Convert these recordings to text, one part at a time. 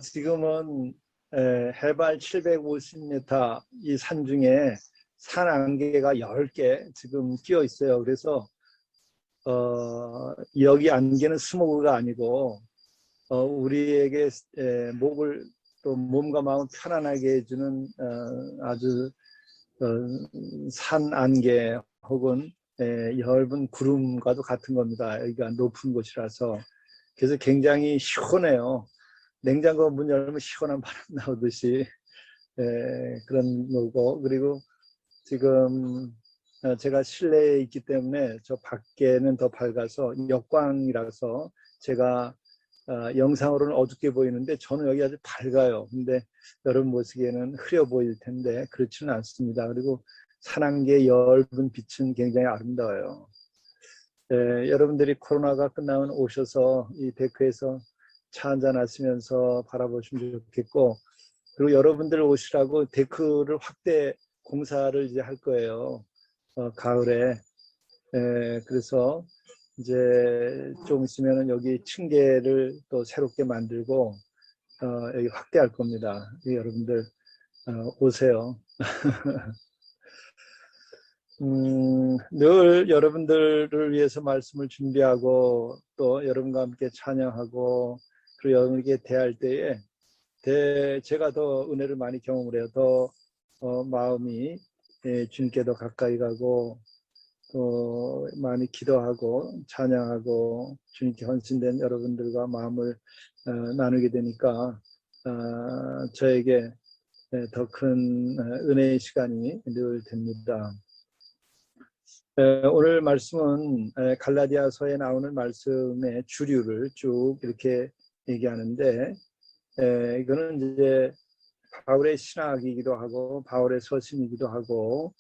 지금은 해발 750m 이 산 중에 산 안개가 10개 지금 끼어 있어요. 그래서 여기 안개는 스모그가 아니고 우리에게 목을 또 몸과 마음을 편안하게 해주는 아주 산 안개 혹은 엷은 구름과도 같은 겁니다. 여기가 높은 곳이라서. 그래서 굉장히 시원해요. 냉장고 문 열면 시원한 바람 나오듯이 그런 거고, 그리고 지금 제가 실내에 있기 때문에 저 밖에는 더 밝아서 역광이라서 제가 영상으로는 어둡게 보이는데 저는 여기 아주 밝아요. 근데 여러분 보시기에는 흐려 보일 텐데 그렇지는 않습니다. 그리고 산안개 엷은 빛은 굉장히 아름다워요. 여러분들이 코로나가 끝나면 오셔서 이 데크에서 차 한잔 하시면서 바라보시면 좋겠고, 그리고 여러분들 오시라고 데크를 확대 공사를 이제 할 거예요. 가을에. 그래서 이제 좀 있으면 여기 층계를 또 새롭게 만들고 여기 확대할 겁니다. 여러분들 오세요. 늘 여러분들을 위해서 말씀을 준비하고 또 여러분과 함께 찬양하고 그리고 여러분에게 대할 때에 제가 더 은혜를 많이 경험을 해요. 더 마음이 주님께 더 가까이 가고 또 많이 기도하고 찬양하고 주님께 헌신된 여러분들과 마음을 나누게 되니까 저에게 더 큰 은혜의 시간이 늘 됩니다. 오늘 말씀은 갈라디아서에 나오는 말씀의 주류를 쭉 이렇게 얘기하는데 이거는 이제 바울의 신학이기도 하고 바울의 서신이기도 하고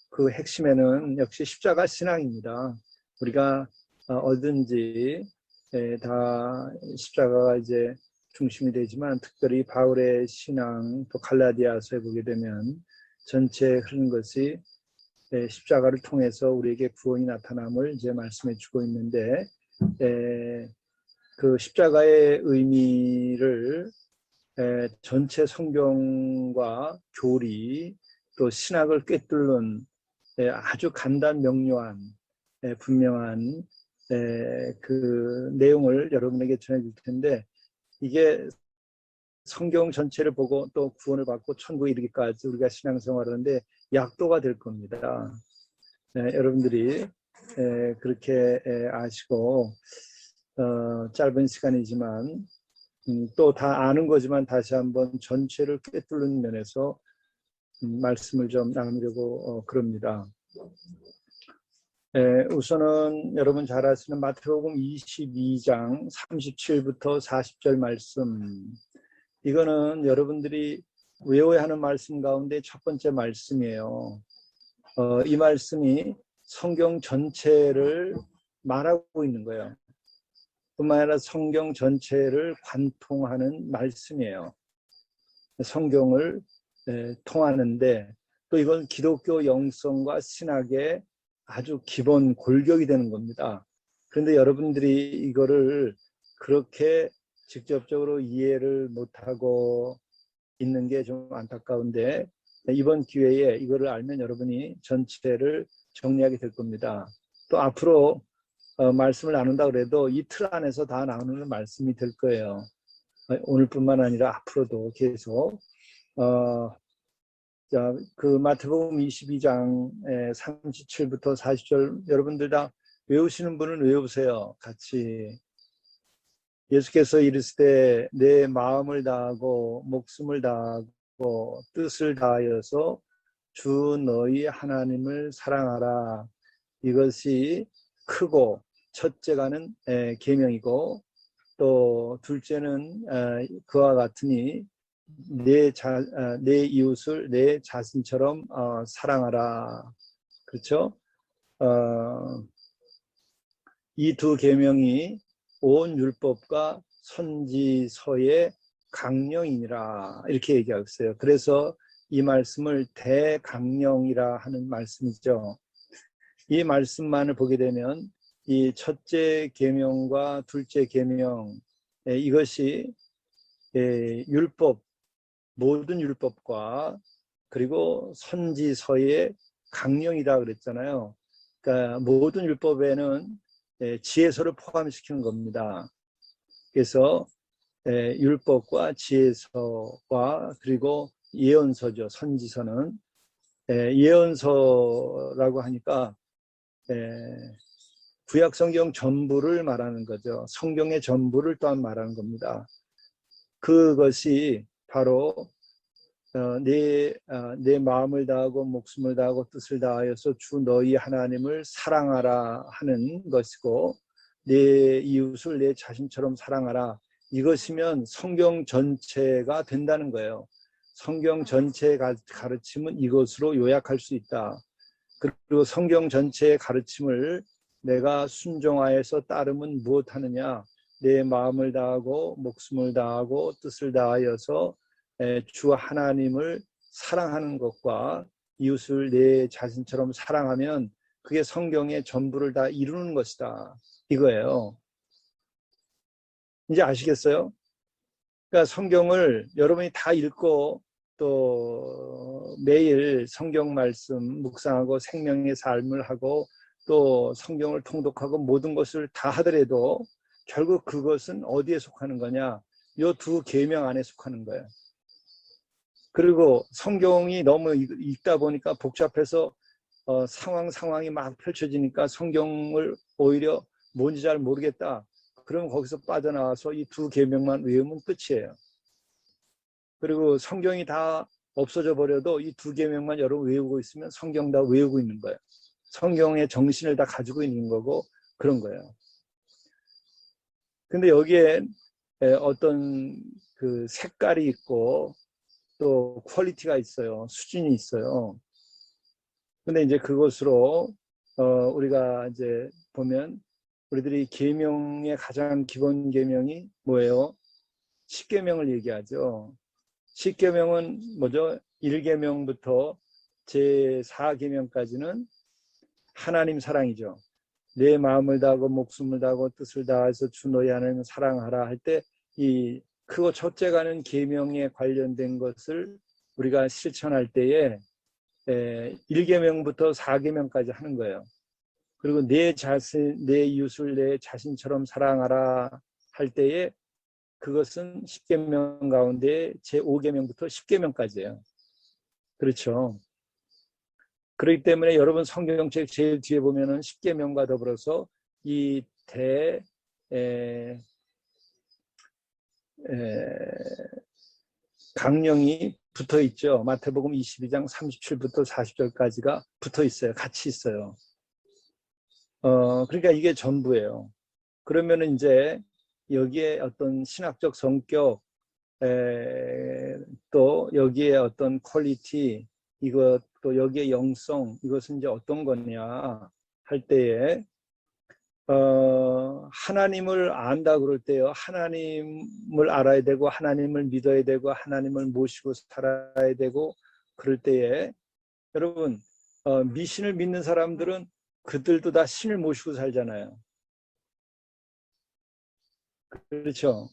그 핵심에는 역시 십자가 신앙입니다. 우리가 어든지 다 십자가가 이제 중심이 되지만 특별히 바울의 신앙 또 갈라디아서에 보게 되면 전체에 흐르는 것이 십자가를 통해서 우리에게 구원이 나타남을 이제 말씀해 주고 있는데 그 십자가의 의미를 전체 성경과 교리 또 신학을 꿰뚫는 아주 간단 명료한 분명한 그 내용을 여러분에게 전해줄 텐데 이게 성경 전체를 보고 또 구원을 받고 천국에 이르기까지 우리가 신앙생활을 하는데 약도가 될 겁니다. 여러분들이 그렇게 아시고 짧은 시간이지만 또 다 아는 거지만 다시 한번 전체를 꿰뚫는 면에서 말씀을 좀 나누려고 그럽니다. 우선은 여러분 잘 아시는 마태복음 22장 37부터 40절 말씀, 이거는 여러분들이 외워야 하는 말씀 가운데 첫 번째 말씀이에요. 이 말씀이 성경 전체를 말하고 있는 거예요. 뿐만 아니라 성경 전체를 관통하는 말씀이에요. 성경을 통하는데 또 이건 기독교 영성과 신학의 아주 기본 골격이 되는 겁니다. 그런데 여러분들이 이거를 그렇게 직접적으로 이해를 못하고 있는 게 좀 안타까운데 이번 기회에 이거를 알면 여러분이 전체를 정리하게 될 겁니다. 또 앞으로 말씀을 나눈다 그래도 이틀 안에서 다 나누는 말씀이 될 거예요. 오늘뿐만 아니라 앞으로도 계속 그 마태복음 22장 37부터 40절 여러분들 다 외우시는 분은 외우세요. 같이. 예수께서 이르시되 내 마음을 다하고 목숨을 다하고 뜻을 다하여서 주 너희 하나님을 사랑하라. 이것이 크고 첫째가는 계명이고 또 둘째는 그와 같으니 내 이웃을 내 자신처럼 사랑하라. 그렇죠? 이 두 계명이 온 율법과 선지서의 강령이니라 이렇게 얘기하고 있어요. 그래서 이 말씀을 대강령이라 하는 말씀이죠. 이 말씀만을 보게 되면 이 첫째 계명과 둘째 계명 이것이 율법, 모든 율법과 그리고 선지서의 강령이다 그랬잖아요. 그러니까 모든 율법에는 지혜서를 포함시키는 겁니다. 그래서 율법과 지혜서와 그리고 예언서죠. 선지서는 예언서라고 하니까 구약 성경 전부를 말하는 거죠. 성경의 전부를 또한 말하는 겁니다. 그것이 바로 내 마음을 다하고 목숨을 다하고 뜻을 다하여서 주 너희 하나님을 사랑하라 하는 것이고, 내 이웃을 내 자신처럼 사랑하라, 이것이면 성경 전체가 된다는 거예요. 성경 전체의 가르침은 이것으로 요약할 수 있다. 그리고 성경 전체의 가르침을 내가 순종하여서 따르면 무엇하느냐, 내 마음을 다하고 목숨을 다하고 뜻을 다하여서 주 하나님을 사랑하는 것과 이웃을 내 자신처럼 사랑하면 그게 성경의 전부를 다 이루는 것이다, 이거예요. 이제 아시겠어요? 그러니까 성경을 여러분이 다 읽고 또 매일 성경 말씀 묵상하고 생명의 삶을 하고 또 성경을 통독하고 모든 것을 다 하더라도 결국 그것은 어디에 속하는 거냐? 이 두 계명 안에 속하는 거예요. 그리고 성경이 너무 읽다 보니까 복잡해서 상황이 막 펼쳐지니까 성경을 오히려 뭔지 잘 모르겠다. 그럼 거기서 빠져나와서 이 두 계명만 외우면 끝이에요. 그리고 성경이 다 없어져 버려도 이 두 계명만 여러분 외우고 있으면 성경 다 외우고 있는 거예요. 성경의 정신을 다 가지고 있는 거고 그런 거예요. 근데 여기에 어떤 그 색깔이 있고 또 퀄리티가 있어요. 수준이 있어요. 근데 이제 그것으로 우리가 이제 보면 우리들이 계명의 가장 기본 계명이 뭐예요? 십계명을 얘기하죠. 십계명은 뭐죠? 1계명부터 제4계명까지는 하나님 사랑이죠. 내 마음을 다하고 목숨을 다하고 뜻을 다해서 주 너희 하나님을 사랑하라 할 때 이 크고 첫째가는 계명에 관련된 것을 우리가 실천할 때에 1계명부터 4계명까지 하는 거예요. 그리고 내 이웃을 내 자신처럼 사랑하라 할 때에 그것은 10계명 가운데 제5계명부터 10계명까지예요. 그렇죠. 그렇기 때문에 여러분 성경책 제일 뒤에 보면은 10계명과 더불어서 이 강령이 붙어 있죠. 마태복음 22장 37부터 40절까지가 붙어 있어요. 같이 있어요. 그러니까 이게 전부예요. 그러면은 이제 여기에 어떤 신학적 성격, 또 여기에 어떤 퀄리티, 이것 또 여기에 영성, 이것은 이제 어떤 거냐 할 때에 하나님을 안다 그럴 때요. 하나님을 알아야 되고 하나님을 믿어야 되고 하나님을 모시고 살아야 되고 그럴 때에 여러분 미신을 믿는 사람들은 그들도 다 신을 모시고 살잖아요. 그렇죠.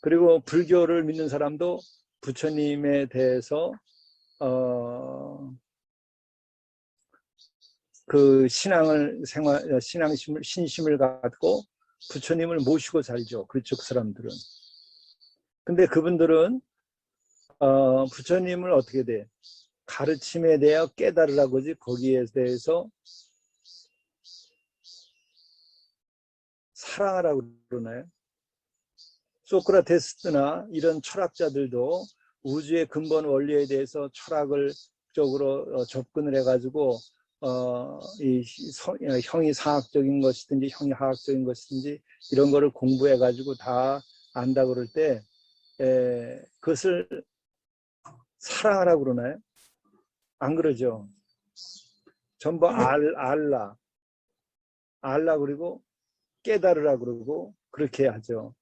그리고 불교를 믿는 사람도 부처님에 대해서 그 신심을 갖고 부처님을 모시고 살죠. 그쪽 사람들은. 근데 그분들은 부처님을 어떻게 돼? 가르침에 대해 깨달으라고 하지 거기에 대해서 사랑하라고 그러나요? 소크라테스나 이런 철학자들도 우주의 근본 원리에 대해서 철학적으로 접근을 해가지고 이 형이 상학적인 것이든지 형이 화학적인 것이든지 이런 거를 공부해가지고 다 안다 그럴 때 그것을 사랑하라고 그러나요? 안 그러죠. 전부 알라 그리고 깨달으라 그러고 그렇게 하죠.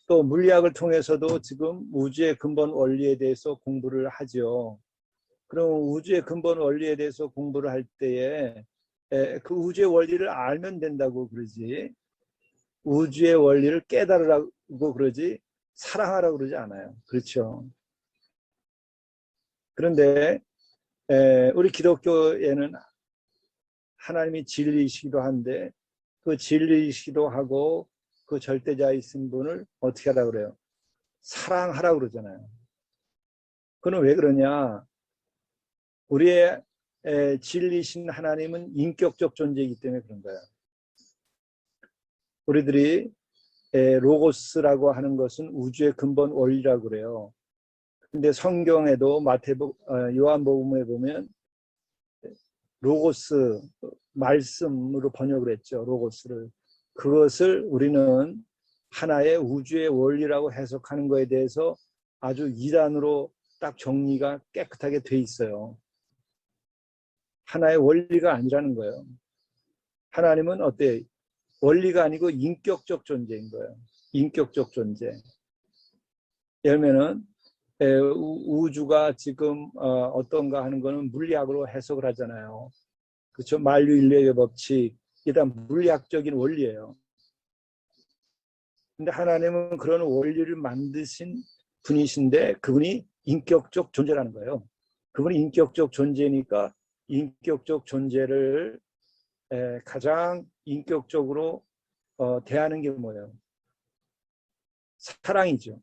또 물리학을 통해서도 지금 우주의 근본 원리에 대해서 공부를 하죠. 그럼 우주의 근본 원리에 대해서 공부를 할 때에 그 우주의 원리를 알면 된다고 그러지, 우주의 원리를 깨달으라고 그러지 사랑하라고 그러지 않아요. 그렇죠. 그런데 우리 기독교에는 하나님이 진리이시기도 한데 그 진리이시기도 하고 그 절대자이신 분을 어떻게 하라고 그래요? 사랑하라고 그러잖아요. 그는 왜 그러냐? 우리의 진리신 하나님은 인격적 존재이기 때문에 그런 거예요. 우리들이 로고스라고 하는 것은 우주의 근본 원리라고 그래요. 근데 성경에도 요한복음에 보면 로고스, 말씀으로 번역을 했죠. 로고스를. 그것을 우리는 하나의 우주의 원리라고 해석하는 것에 대해서 아주 이단으로 딱 정리가 깨끗하게 돼 있어요. 하나의 원리가 아니라는 거예요. 하나님은 어때요? 원리가 아니고 인격적 존재인 거예요. 인격적 존재. 예를 들면은 우주가 지금 어떤가 하는 거는 물리학으로 해석을 하잖아요. 그렇죠? 만유인력의 법칙, 일단 물리학적인 원리예요. 근데 하나님은 그런 원리를 만드신 분이신데 그분이 인격적 존재라는 거예요. 그분이 인격적 존재니까 인격적 존재를 가장 인격적으로 대하는 게 뭐예요? 사랑이죠.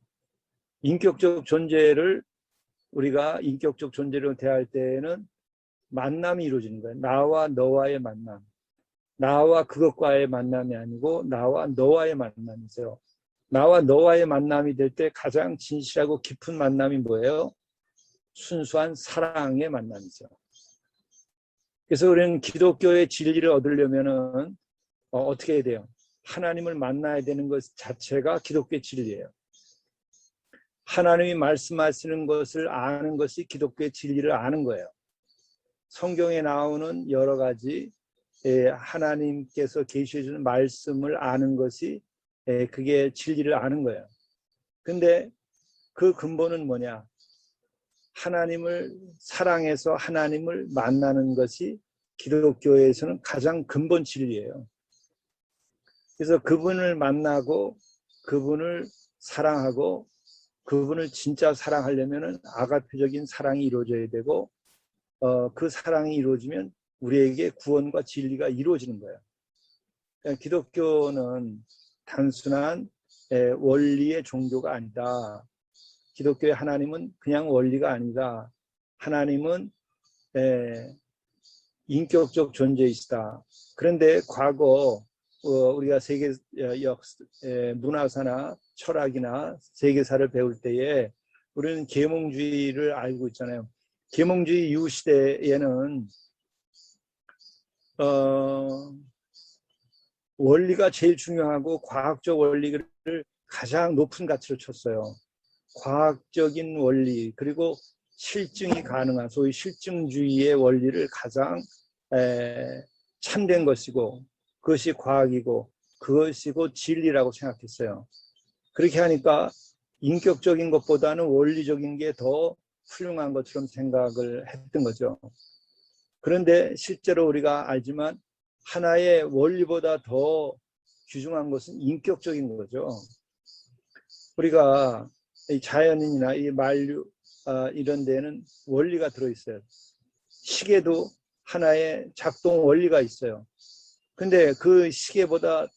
인격적 존재를 우리가 인격적 존재로 대할 때에는 만남이 이루어지는 거예요. 나와 너와의 만남. 나와 그것과의 만남이 아니고 나와 너와의 만남이죠. 나와 너와의 만남이 될 때 가장 진실하고 깊은 만남이 뭐예요? 순수한 사랑의 만남이죠. 그래서 우리는 기독교의 진리를 얻으려면은 어떻게 해야 돼요? 하나님을 만나야 되는 것 자체가 기독교의 진리예요. 하나님이 말씀하시는 것을 아는 것이 기독교의 진리를 아는 거예요. 성경에 나오는 여러 가지 하나님께서 계시해 주는 말씀을 아는 것이 그게 진리를 아는 거예요. 근데 그 근본은 뭐냐? 하나님을 사랑해서 하나님을 만나는 것이 기독교에서는 가장 근본 진리예요. 그래서 그분을 만나고 그분을 사랑하고 그분을 진짜 사랑하려면 아가페적인 사랑이 이루어져야 되고 그 사랑이 이루어지면 우리에게 구원과 진리가 이루어지는 거예요. 그러니까 기독교는 단순한 원리의 종교가 아니다. 기독교의 하나님은 그냥 원리가 아니다. 하나님은 인격적 존재이시다. 그런데 과거 우리가 세계 문화사나 철학이나 세계사를 배울 때에 우리는 계몽주의를 알고 있잖아요. 계몽주의 이후 시대에는 원리가 제일 중요하고 과학적 원리를 가장 높은 가치로 쳤어요. 과학적인 원리 그리고 실증이 가능한 소위 실증주의의 원리를 가장 참된 것이고 그것이 과학이고 그것이고 진리라고 생각했어요. 그렇게 하니까 인격적인 것보다는 원리적인 게 더 훌륭한 것처럼 생각을 했던 거죠. 그런데 실제로 우리가 알지만 하나의 원리보다 더 귀중한 것은 인격적인 거죠. 우리가 이 자연인이나 이 만류 이런 데는 원리가 들어있어요. 시계도 하나의 작동 원리가 있어요. 근데 그 시계보다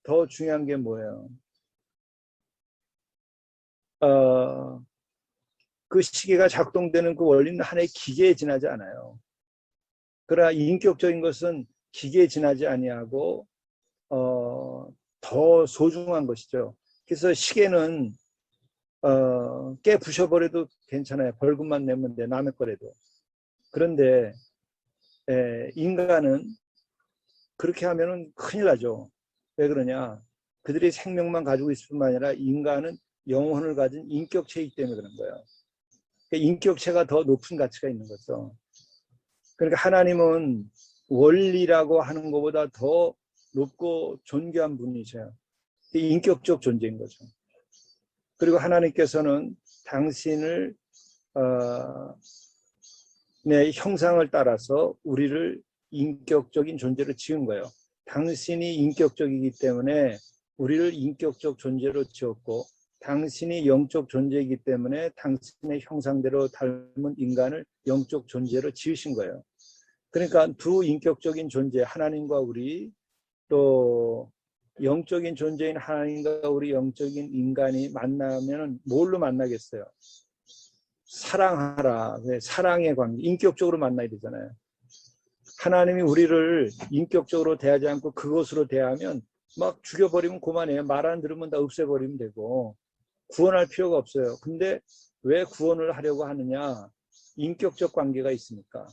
더 중요한 게 뭐예요? 그 시계가 작동되는 그 원리는 하나의 기계에 지나지 않아요. 그러나 인격적인 것은 기계에 지나지 아니하고 더 소중한 것이죠. 그래서 시계는 깨 부셔버려도 괜찮아요. 벌금만 내면 돼. 남의 거라도. 그런데 인간은 그렇게 하면은 큰일 나죠. 왜 그러냐? 그들이 생명만 가지고 있을 뿐만 아니라 인간은 영혼을 가진 인격체이기 때문에 그런 거예요. 그러니까 인격체가 더 높은 가치가 있는 거죠. 그러니까 하나님은 원리라고 하는 것보다 더 높고 존귀한 분이세요. 인격적 존재인 거죠. 그리고 하나님께서는 당신을 내 형상을 따라서 우리를 인격적인 존재로 지은 거예요. 당신이 인격적이기 때문에 우리를 인격적 존재로 지었고 당신이 영적 존재이기 때문에 당신의 형상대로 닮은 인간을 영적 존재로 지으신 거예요. 그러니까 두 인격적인 존재, 하나님과 우리, 또 영적인 존재인 하나님과 우리 영적인 인간이 만나면 뭘로 만나겠어요? 사랑하라. 사랑의 관계, 인격적으로 만나야 되잖아요. 하나님이 우리를 인격적으로 대하지 않고 그것으로 대하면 막 죽여버리면 그만해요. 말 안 들으면 다 없애버리면 되고 구원할 필요가 없어요. 근데 왜 구원을 하려고 하느냐? 인격적 관계가 있으니까,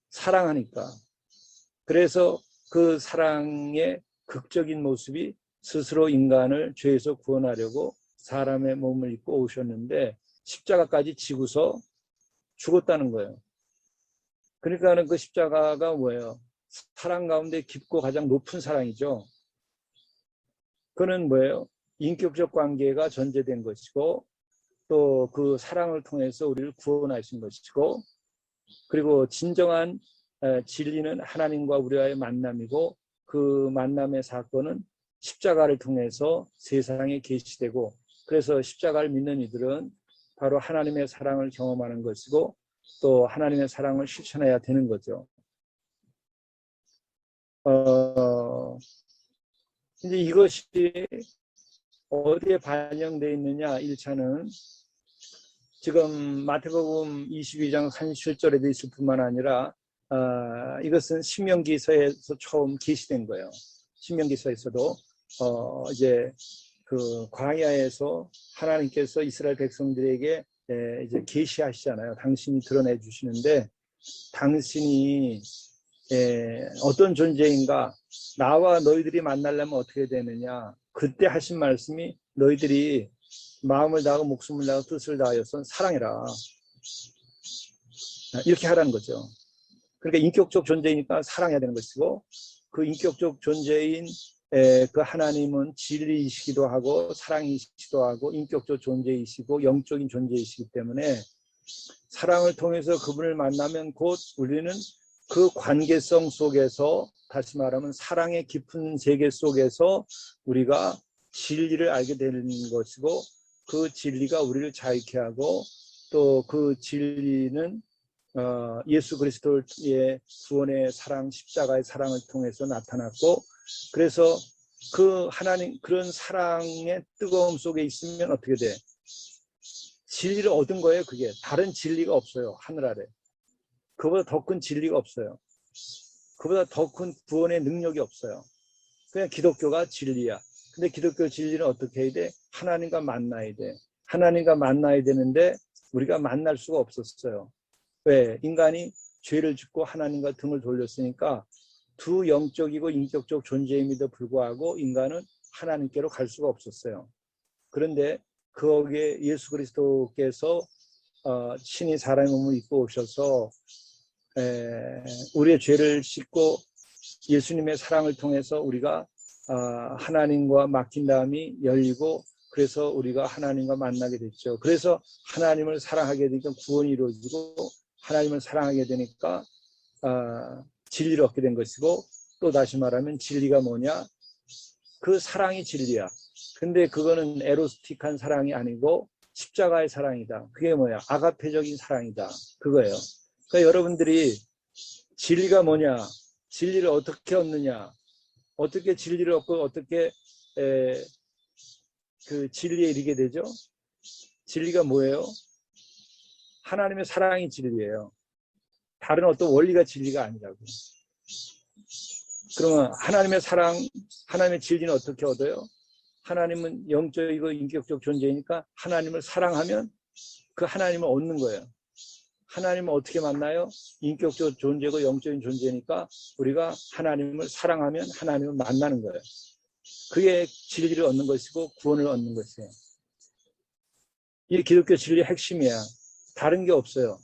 사랑하니까. 그래서 그 사랑의 극적인 모습이 스스로 인간을 죄에서 구원하려고 사람의 몸을 입고 오셨는데 십자가까지 지고서 죽었다는 거예요. 그러니까는 그 십자가가 뭐예요? 사랑 가운데 깊고 가장 높은 사랑이죠. 그는 뭐예요? 인격적 관계가 전제된 것이고, 또 그 사랑을 통해서 우리를 구원하신 것이고, 그리고 진정한 진리는 하나님과 우리와의 만남이고, 그 만남의 사건은 십자가를 통해서 세상에 계시되고, 그래서 십자가를 믿는 이들은 바로 하나님의 사랑을 경험하는 것이고, 또 하나님의 사랑을 실천해야 되는 거죠. 이제 이것이 어디에 반영되어 있느냐? 1차는 지금 마태복음 22장 37절에도 있을 뿐만 아니라 이것은 신명기서에서 처음 계시된 거예요. 신명기서에서도 이제 그 광야에서 하나님께서 이스라엘 백성들에게 이제 계시하시잖아요. 당신이 드러내 주시는데 당신이 어떤 존재인가, 나와 너희들이 만나려면 어떻게 되느냐. 그때 하신 말씀이 너희들이 마음을 다하고 목숨을 다하고 뜻을 다하여서 사랑해라, 이렇게 하라는 거죠. 그러니까 인격적 존재이니까 사랑해야 되는 것이고, 그 인격적 존재인 그 하나님은 진리이시기도 하고 사랑이시기도 하고 인격적 존재이시고 영적인 존재이시기 때문에 사랑을 통해서 그분을 만나면 곧 우리는 그 관계성 속에서, 다시 말하면 사랑의 깊은 세계 속에서 우리가 진리를 알게 되는 것이고, 그 진리가 우리를 자유케 하고, 또 그 진리는 예수 그리스도의 구원의 사랑, 십자가의 사랑을 통해서 나타났고, 그래서 그 하나님, 그런 사랑의 뜨거움 속에 있으면 어떻게 돼? 진리를 얻은 거예요. 그게 다른 진리가 없어요. 하늘 아래 그보다 더 큰 진리가 없어요. 그보다 더 큰 구원의 능력이 없어요. 그냥 기독교가 진리야. 근데 기독교 진리는 어떻게 해야 돼? 하나님과 만나야 돼. 하나님과 만나야 되는데 우리가 만날 수가 없었어요. 왜? 인간이 죄를 짓고 하나님과 등을 돌렸으니까 두 영적이고 인격적 존재임에도 불구하고 인간은 하나님께로 갈 수가 없었어요. 그런데 거기에 예수 그리스도께서 친히 사람의 몸을 입고 오셔서 우리의 죄를 씻고 예수님의 사랑을 통해서 우리가 하나님과 맡긴 다음이 열리고, 그래서 우리가 하나님과 만나게 됐죠. 그래서 하나님을 사랑하게 되니까 구원이 이루어지고, 하나님을 사랑하게 되니까 진리를 얻게 된 것이고, 또 다시 말하면 진리가 뭐냐? 그 사랑이 진리야. 근데 그거는 에로스틱한 사랑이 아니고 십자가의 사랑이다. 그게 뭐야? 아가페적인 사랑이다. 그거예요. 그러니까 여러분들이 진리가 뭐냐? 진리를 어떻게 얻느냐? 어떻게 진리를 얻고 어떻게 그 진리에 이르게 되죠? 진리가 뭐예요? 하나님의 사랑이 진리예요. 다른 어떤 원리가 진리가 아니라고. 그러면 하나님의 사랑, 하나님의 진리는 어떻게 얻어요? 하나님은 영적이고 인격적 존재이니까 하나님을 사랑하면 그 하나님을 얻는 거예요. 하나님을 어떻게 만나요? 인격적 존재고 영적인 존재니까 우리가 하나님을 사랑하면 하나님을 만나는 거예요. 그게 진리를 얻는 것이고 구원을 얻는 것이에요. 이게 기독교 진리의 핵심이야. 다른 게 없어요.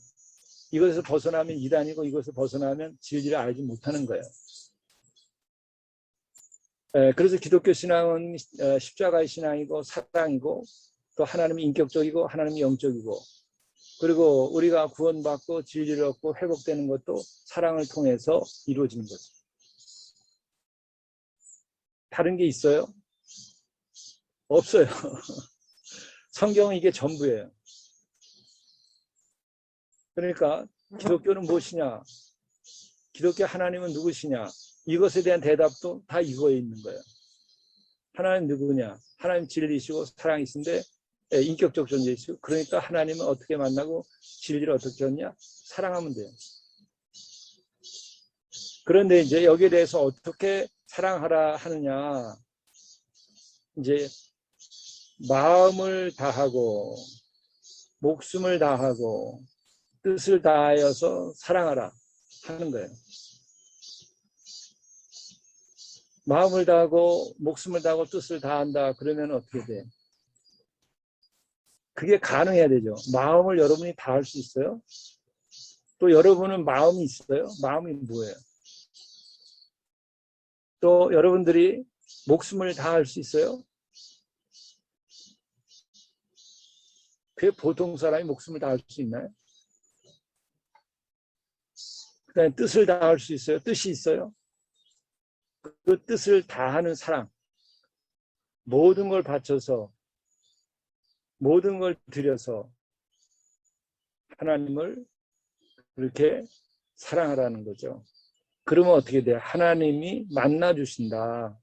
이것에서 벗어나면 이단이고 이것에서 벗어나면 진리를 알지 못하는 거예요. 그래서 기독교 신앙은 십자가의 신앙이고 사랑이고, 또 하나님이 인격적이고 하나님이 영적이고, 그리고 우리가 구원받고 진리를 얻고 회복되는 것도 사랑을 통해서 이루어지는 거죠. 다른 게 있어요? 없어요. 성경은 이게 전부예요. 그러니까 기독교는 무엇이냐? 기독교 하나님은 누구시냐? 이것에 대한 대답도 다 이거에 있는 거예요. 하나님 누구냐? 하나님 진리이시고 사랑이신데 인격적 존재이시고, 그러니까 하나님은 어떻게 만나고 진리를 어떻게 얻냐? 사랑하면 돼요. 그런데 이제 여기에 대해서 어떻게 사랑하라 하느냐? 이제 마음을 다하고 목숨을 다하고 뜻을 다하여서 사랑하라 하는 거예요. 마음을 다하고 목숨을 다하고 뜻을 다한다 그러면 어떻게 돼요? 그게 가능해야 되죠. 마음을 여러분이 다할 수 있어요? 또 여러분은 마음이 있어요? 마음이 뭐예요? 또 여러분들이 목숨을 다할 수 있어요? 그게 보통 사람이 목숨을 다할 수 있나요? 그다음에 뜻을 다할 수 있어요? 뜻이 있어요? 그 뜻을 다하는 사랑, 모든 걸 바쳐서 모든 걸 들여서 하나님을 그렇게 사랑하라는 거죠. 그러면 어떻게 돼요? 하나님이 만나주신다.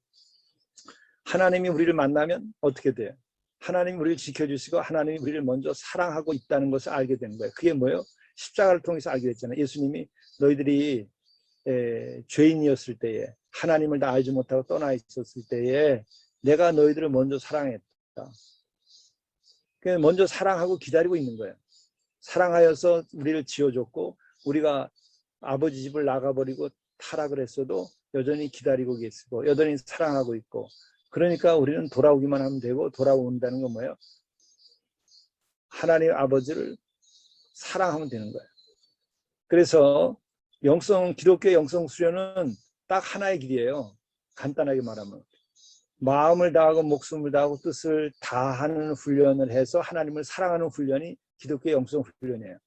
하나님이 우리를 만나면 어떻게 돼요? 하나님이 우리를 지켜주시고 하나님이 우리를 먼저 사랑하고 있다는 것을 알게 되는 거예요. 그게 뭐예요? 십자가를 통해서 알게 됐잖아요. 예수님이 너희들이 죄인이었을 때에, 하나님을 다 알지 못하고 떠나 있었을 때에 내가 너희들을 먼저 사랑했다. 그래서 먼저 사랑하고 기다리고 있는 거예요. 사랑하여서 우리를 지어줬고, 우리가 아버지 집을 나가버리고 타락을 했어도 여전히 기다리고 계시고 여전히 사랑하고 있고, 그러니까 우리는 돌아오기만 하면 되고, 돌아온다는 건 뭐예요? 하나님 아버지를 사랑하면 되는 거예요. 그래서 기독교 영성 수련은 딱 하나의 길이에요. 간단하게 말하면 마음을 다하고 목숨을 다하고 뜻을 다하는 훈련을 해서 하나님을 사랑하는 훈련이 기독교 영성 훈련이에요.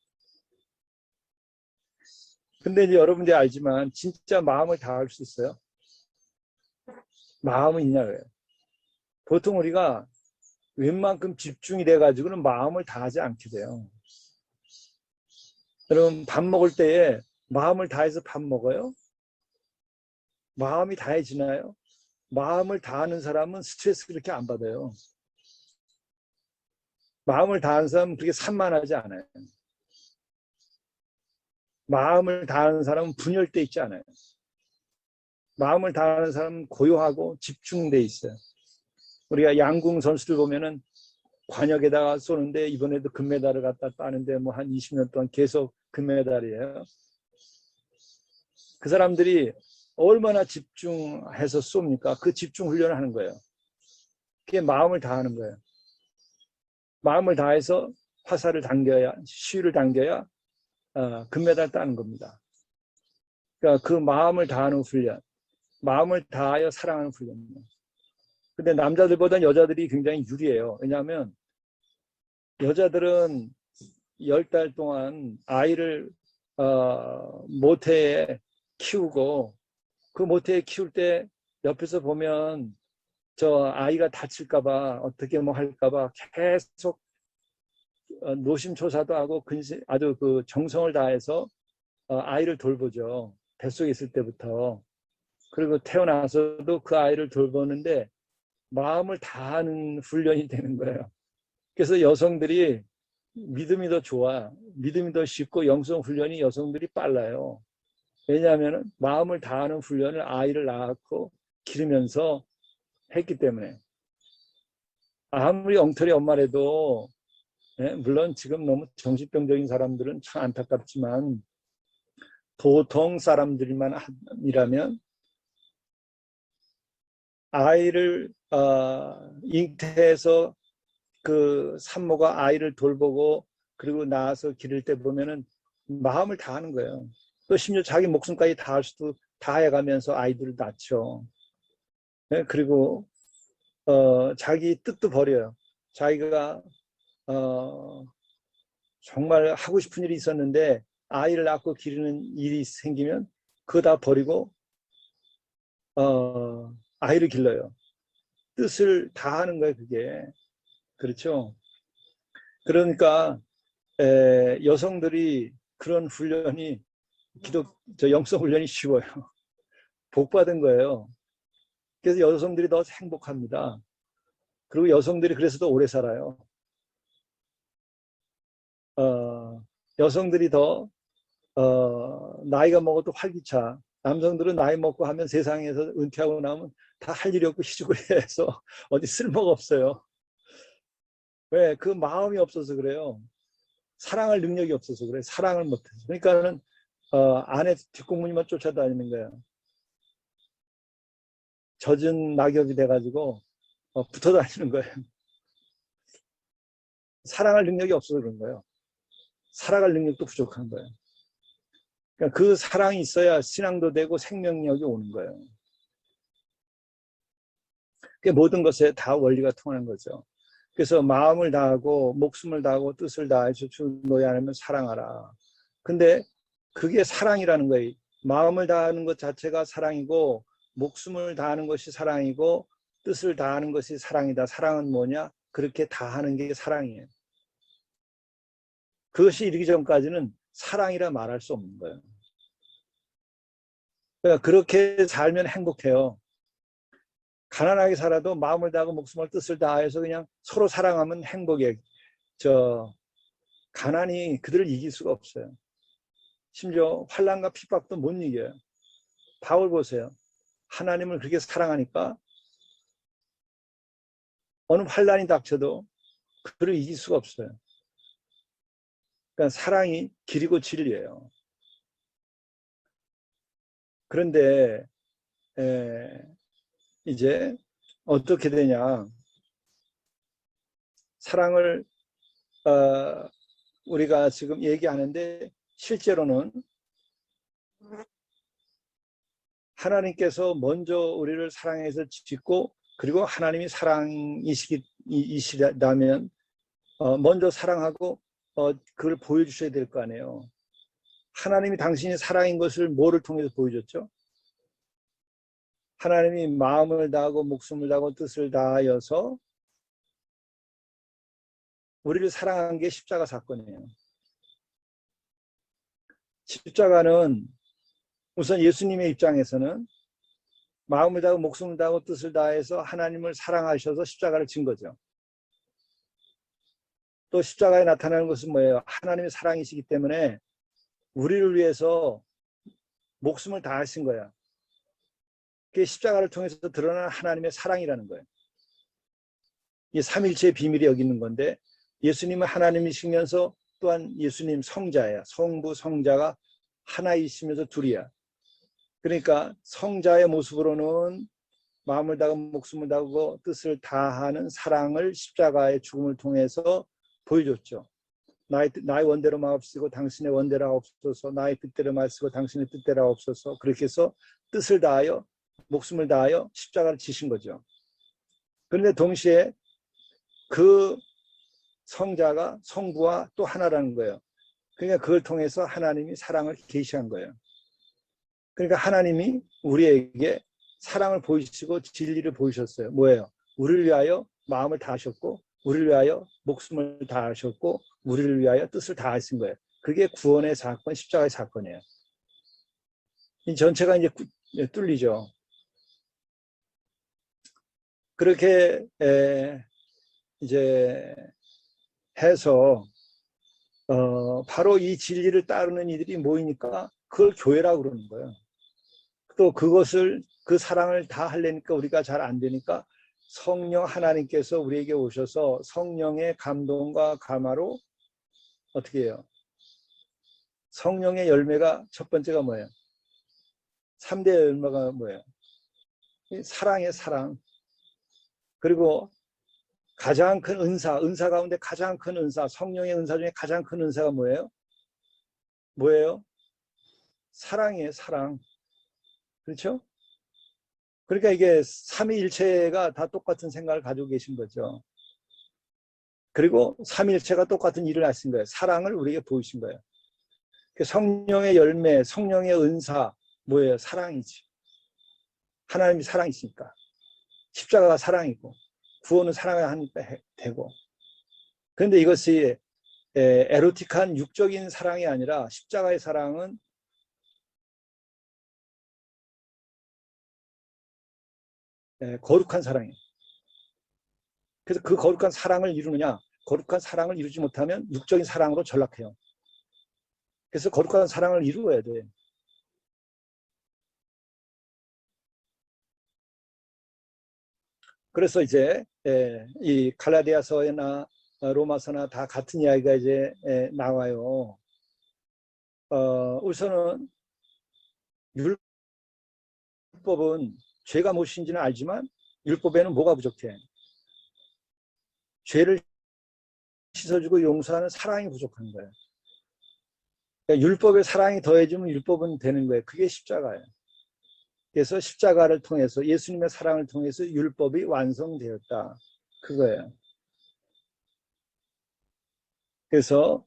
근데 이제 여러분들이 알지만 진짜 마음을 다할 수 있어요? 마음은 있냐고요. 보통 우리가 웬만큼 집중이 돼가지고는 마음을 다하지 않게 돼요. 여러분 밥 먹을 때에 마음을 다해서 밥 먹어요? 마음이 다해지나요? 마음을 다하는 사람은 스트레스 그렇게 안 받아요. 마음을 다하는 사람은 그렇게 산만하지 않아요. 마음을 다하는 사람은 분열돼 있지 않아요. 마음을 다하는 사람은 고요하고 집중돼 있어요. 우리가 양궁 선수들 보면은 관역에다가 쏘는데 이번에도 금메달을 갖다 따는데 뭐 한 20년 동안 계속 금메달이에요. 그 사람들이 얼마나 집중해서 쏩니까? 그 집중 훈련을 하는 거예요. 그게 마음을 다하는 거예요. 마음을 다해서 화살을 당겨야, 시위를 당겨야 금메달 따는 겁니다. 그러니까 그 마음을 다하는 훈련, 마음을 다하여 사랑하는 훈련이에요. 근데 남자들보다는 여자들이 굉장히 유리해요. 왜냐하면 여자들은 10달 동안 아이를 모태에 키우고, 그 모태에 키울 때 옆에서 보면 저 아이가 다칠까봐 어떻게 뭐 할까봐 계속 노심초사도 하고 아주 그 정성을 다해서 아이를 돌보죠. 뱃속에 있을 때부터. 그리고 태어나서도 그 아이를 돌보는데 마음을 다하는 훈련이 되는 거예요. 그래서 여성들이 믿음이 더 좋아. 믿음이 더 쉽고 영성 훈련이 여성들이 빨라요. 왜냐하면 마음을 다하는 훈련을 아이를 낳고 기르면서 했기 때문에. 아무리 엉터리 엄마라도, 물론 지금 너무 정신병적인 사람들은 참 안타깝지만 보통 사람들만 이라면 아이를 잉태해서 그 산모가 아이를 돌보고 그리고 낳아서 기를 때 보면은 마음을 다하는 거예요. 또 심지어 자기 목숨까지 다할 수도 다해가면서 아이들을 낳죠. 그리고 자기 뜻도 버려요. 자기가 정말 하고 싶은 일이 있었는데 아이를 낳고 기르는 일이 생기면 그거 다 버리고 아이를 길러요. 뜻을 다하는 거예요, 그게. 그렇죠? 그러니까 여성들이 그런 훈련이 영성 훈련이 쉬워요. 복 받은 거예요. 그래서 여성들이 더 행복합니다. 그리고 여성들이 그래서 더 오래 살아요. 여성들이 더 나이가 먹어도 활기차. 남성들은 나이 먹고 하면 세상에서 은퇴하고 나면 다 할 일이 없고 희죽거리해서 어디 쓸모가 없어요. 왜? 그 마음이 없어서 그래요. 사랑할 능력이 없어서 그래. 사랑을 못해서. 그러니까는 아내 뒷공무니만 쫓아다니는 거예요. 젖은 낙엽이 돼가지고 붙어 다니는 거예요. 사랑할 능력이 없어서 그런 거예요. 살아갈 능력도 부족한 거예요. 그러니까 그 사랑이 있어야 신앙도 되고 생명력이 오는 거예요. 그게 모든 것에 다 원리가 통하는 거죠. 그래서 마음을 다하고 목숨을 다하고 뜻을 다해서 주 너희 하나님을 사랑하라. 근데 그게 사랑이라는 거예요. 마음을 다하는 것 자체가 사랑이고 목숨을 다하는 것이 사랑이고 뜻을 다하는 것이 사랑이다. 사랑은 뭐냐? 그렇게 다하는 게 사랑이에요. 그것이 이르기 전까지는 사랑이라 말할 수 없는 거예요. 그러니까 그렇게 살면 행복해요. 가난하게 살아도 마음을 다하고 목숨을 뜻을 다해서 그냥 서로 사랑하면 행복이에요. 가난이 그들을 이길 수가 없어요. 심지어 환난과 핍박도 못 이겨요. 바울 보세요. 하나님을 그렇게 사랑하니까 어느 환난이 닥쳐도 그를 이길 수가 없어요. 그러니까 사랑이 길이고 진리예요. 그런데 이제 어떻게 되냐? 사랑을 우리가 지금 얘기하는데 실제로는 하나님께서 먼저 우리를 사랑해서 짓고 그리고 하나님이 사랑이시라면 먼저 사랑하고 그걸 보여주셔야 될 거 아니에요. 하나님이 당신이 사랑인 것을 뭐를 통해서 보여줬죠? 하나님이 마음을 다하고 목숨을 다하고 뜻을 다하여서 우리를 사랑한 게 십자가 사건이에요. 십자가는 우선 예수님의 입장에서는 마음을 다하고 목숨을 다하고 뜻을 다해서 하나님을 사랑하셔서 십자가를 진 거죠. 또 십자가에 나타나는 것은 뭐예요? 하나님의 사랑이시기 때문에 우리를 위해서 목숨을 다하신 거야. 그게 십자가를 통해서 드러난 하나님의 사랑이라는 거예요. 이 삼일체의 비밀이 여기 있는 건데 예수님은 하나님이시면서 또한 예수님 성자예요. 성부 성자가 하나이시면서 둘이야. 그러니까 성자의 모습으로는 마음을 다하고 목숨을 다하고 뜻을 다하는 사랑을 십자가의 죽음을 통해서 보여줬죠. 나의 원대로 마옵시고 당신의 원대로 하옵소서. 나의 뜻대로 마시고 당신의 뜻대로 하옵소서. 그렇게 해서 뜻을 다하여 목숨을 다하여 십자가를 지신 거죠. 그런데 동시에 그 성자가 성부와 또 하나라는 거예요. 그러니까 그걸 통해서 하나님이 사랑을 계시한 거예요. 그러니까 하나님이 우리에게 사랑을 보이시고 진리를 보이셨어요. 뭐예요? 우리를 위하여 마음을 다하셨고 우리를 위하여 목숨을 다하셨고 우리를 위하여 뜻을 다하신 거예요. 그게 구원의 사건, 십자가의 사건이에요. 이 전체가 이제 뚫리죠. 그렇게 이제 해서 바로 이 진리를 따르는 이들이 모이니까 그걸 교회라고 그러는 거예요. 또 그것을 그 사랑을 다 하려니까 우리가 잘 안 되니까 성령 하나님께서 우리에게 오셔서 성령의 감동과 감화로 어떻게 해요? 성령의 열매가 첫 번째가 뭐예요? 3대 열매가 뭐예요? 사랑의 사랑. 그리고 가장 큰 은사 가운데 가장 큰 은사, 성령의 은사 중에 가장 큰 은사가 뭐예요? 뭐예요? 사랑이에요, 사랑. 그렇죠? 그러니까 이게 삼위일체가 다 똑같은 생각을 가지고 계신 거죠. 그리고 삼위일체가 똑같은 일을 하신 거예요. 사랑을 우리에게 보이신 거예요. 성령의 열매, 성령의 은사, 뭐예요? 사랑이지. 하나님이 사랑이시니까. 십자가가 사랑이고, 구원은 사랑을 하니까 되고. 그런데 이것이 에로틱한 육적인 사랑이 아니라 십자가의 사랑은 거룩한 사랑이에요. 그래서 그 거룩한 사랑을 이루느냐, 거룩한 사랑을 이루지 못하면 육적인 사랑으로 전락해요. 그래서 거룩한 사랑을 이루어야 돼. 그래서 이제 이 갈라디아서나 로마서나 다 같은 이야기가 이제 나와요. 우선은 율법은 죄가 무엇인지는 알지만 율법에는 뭐가 부족해? 죄를 씻어주고 용서하는 사랑이 부족한 거예요. 그러니까 율법에 사랑이 더해지면 율법은 되는 거예요. 그게 십자가예요. 그래서 십자가를 통해서 예수님의 사랑을 통해서 율법이 완성되었다. 그거예요. 그래서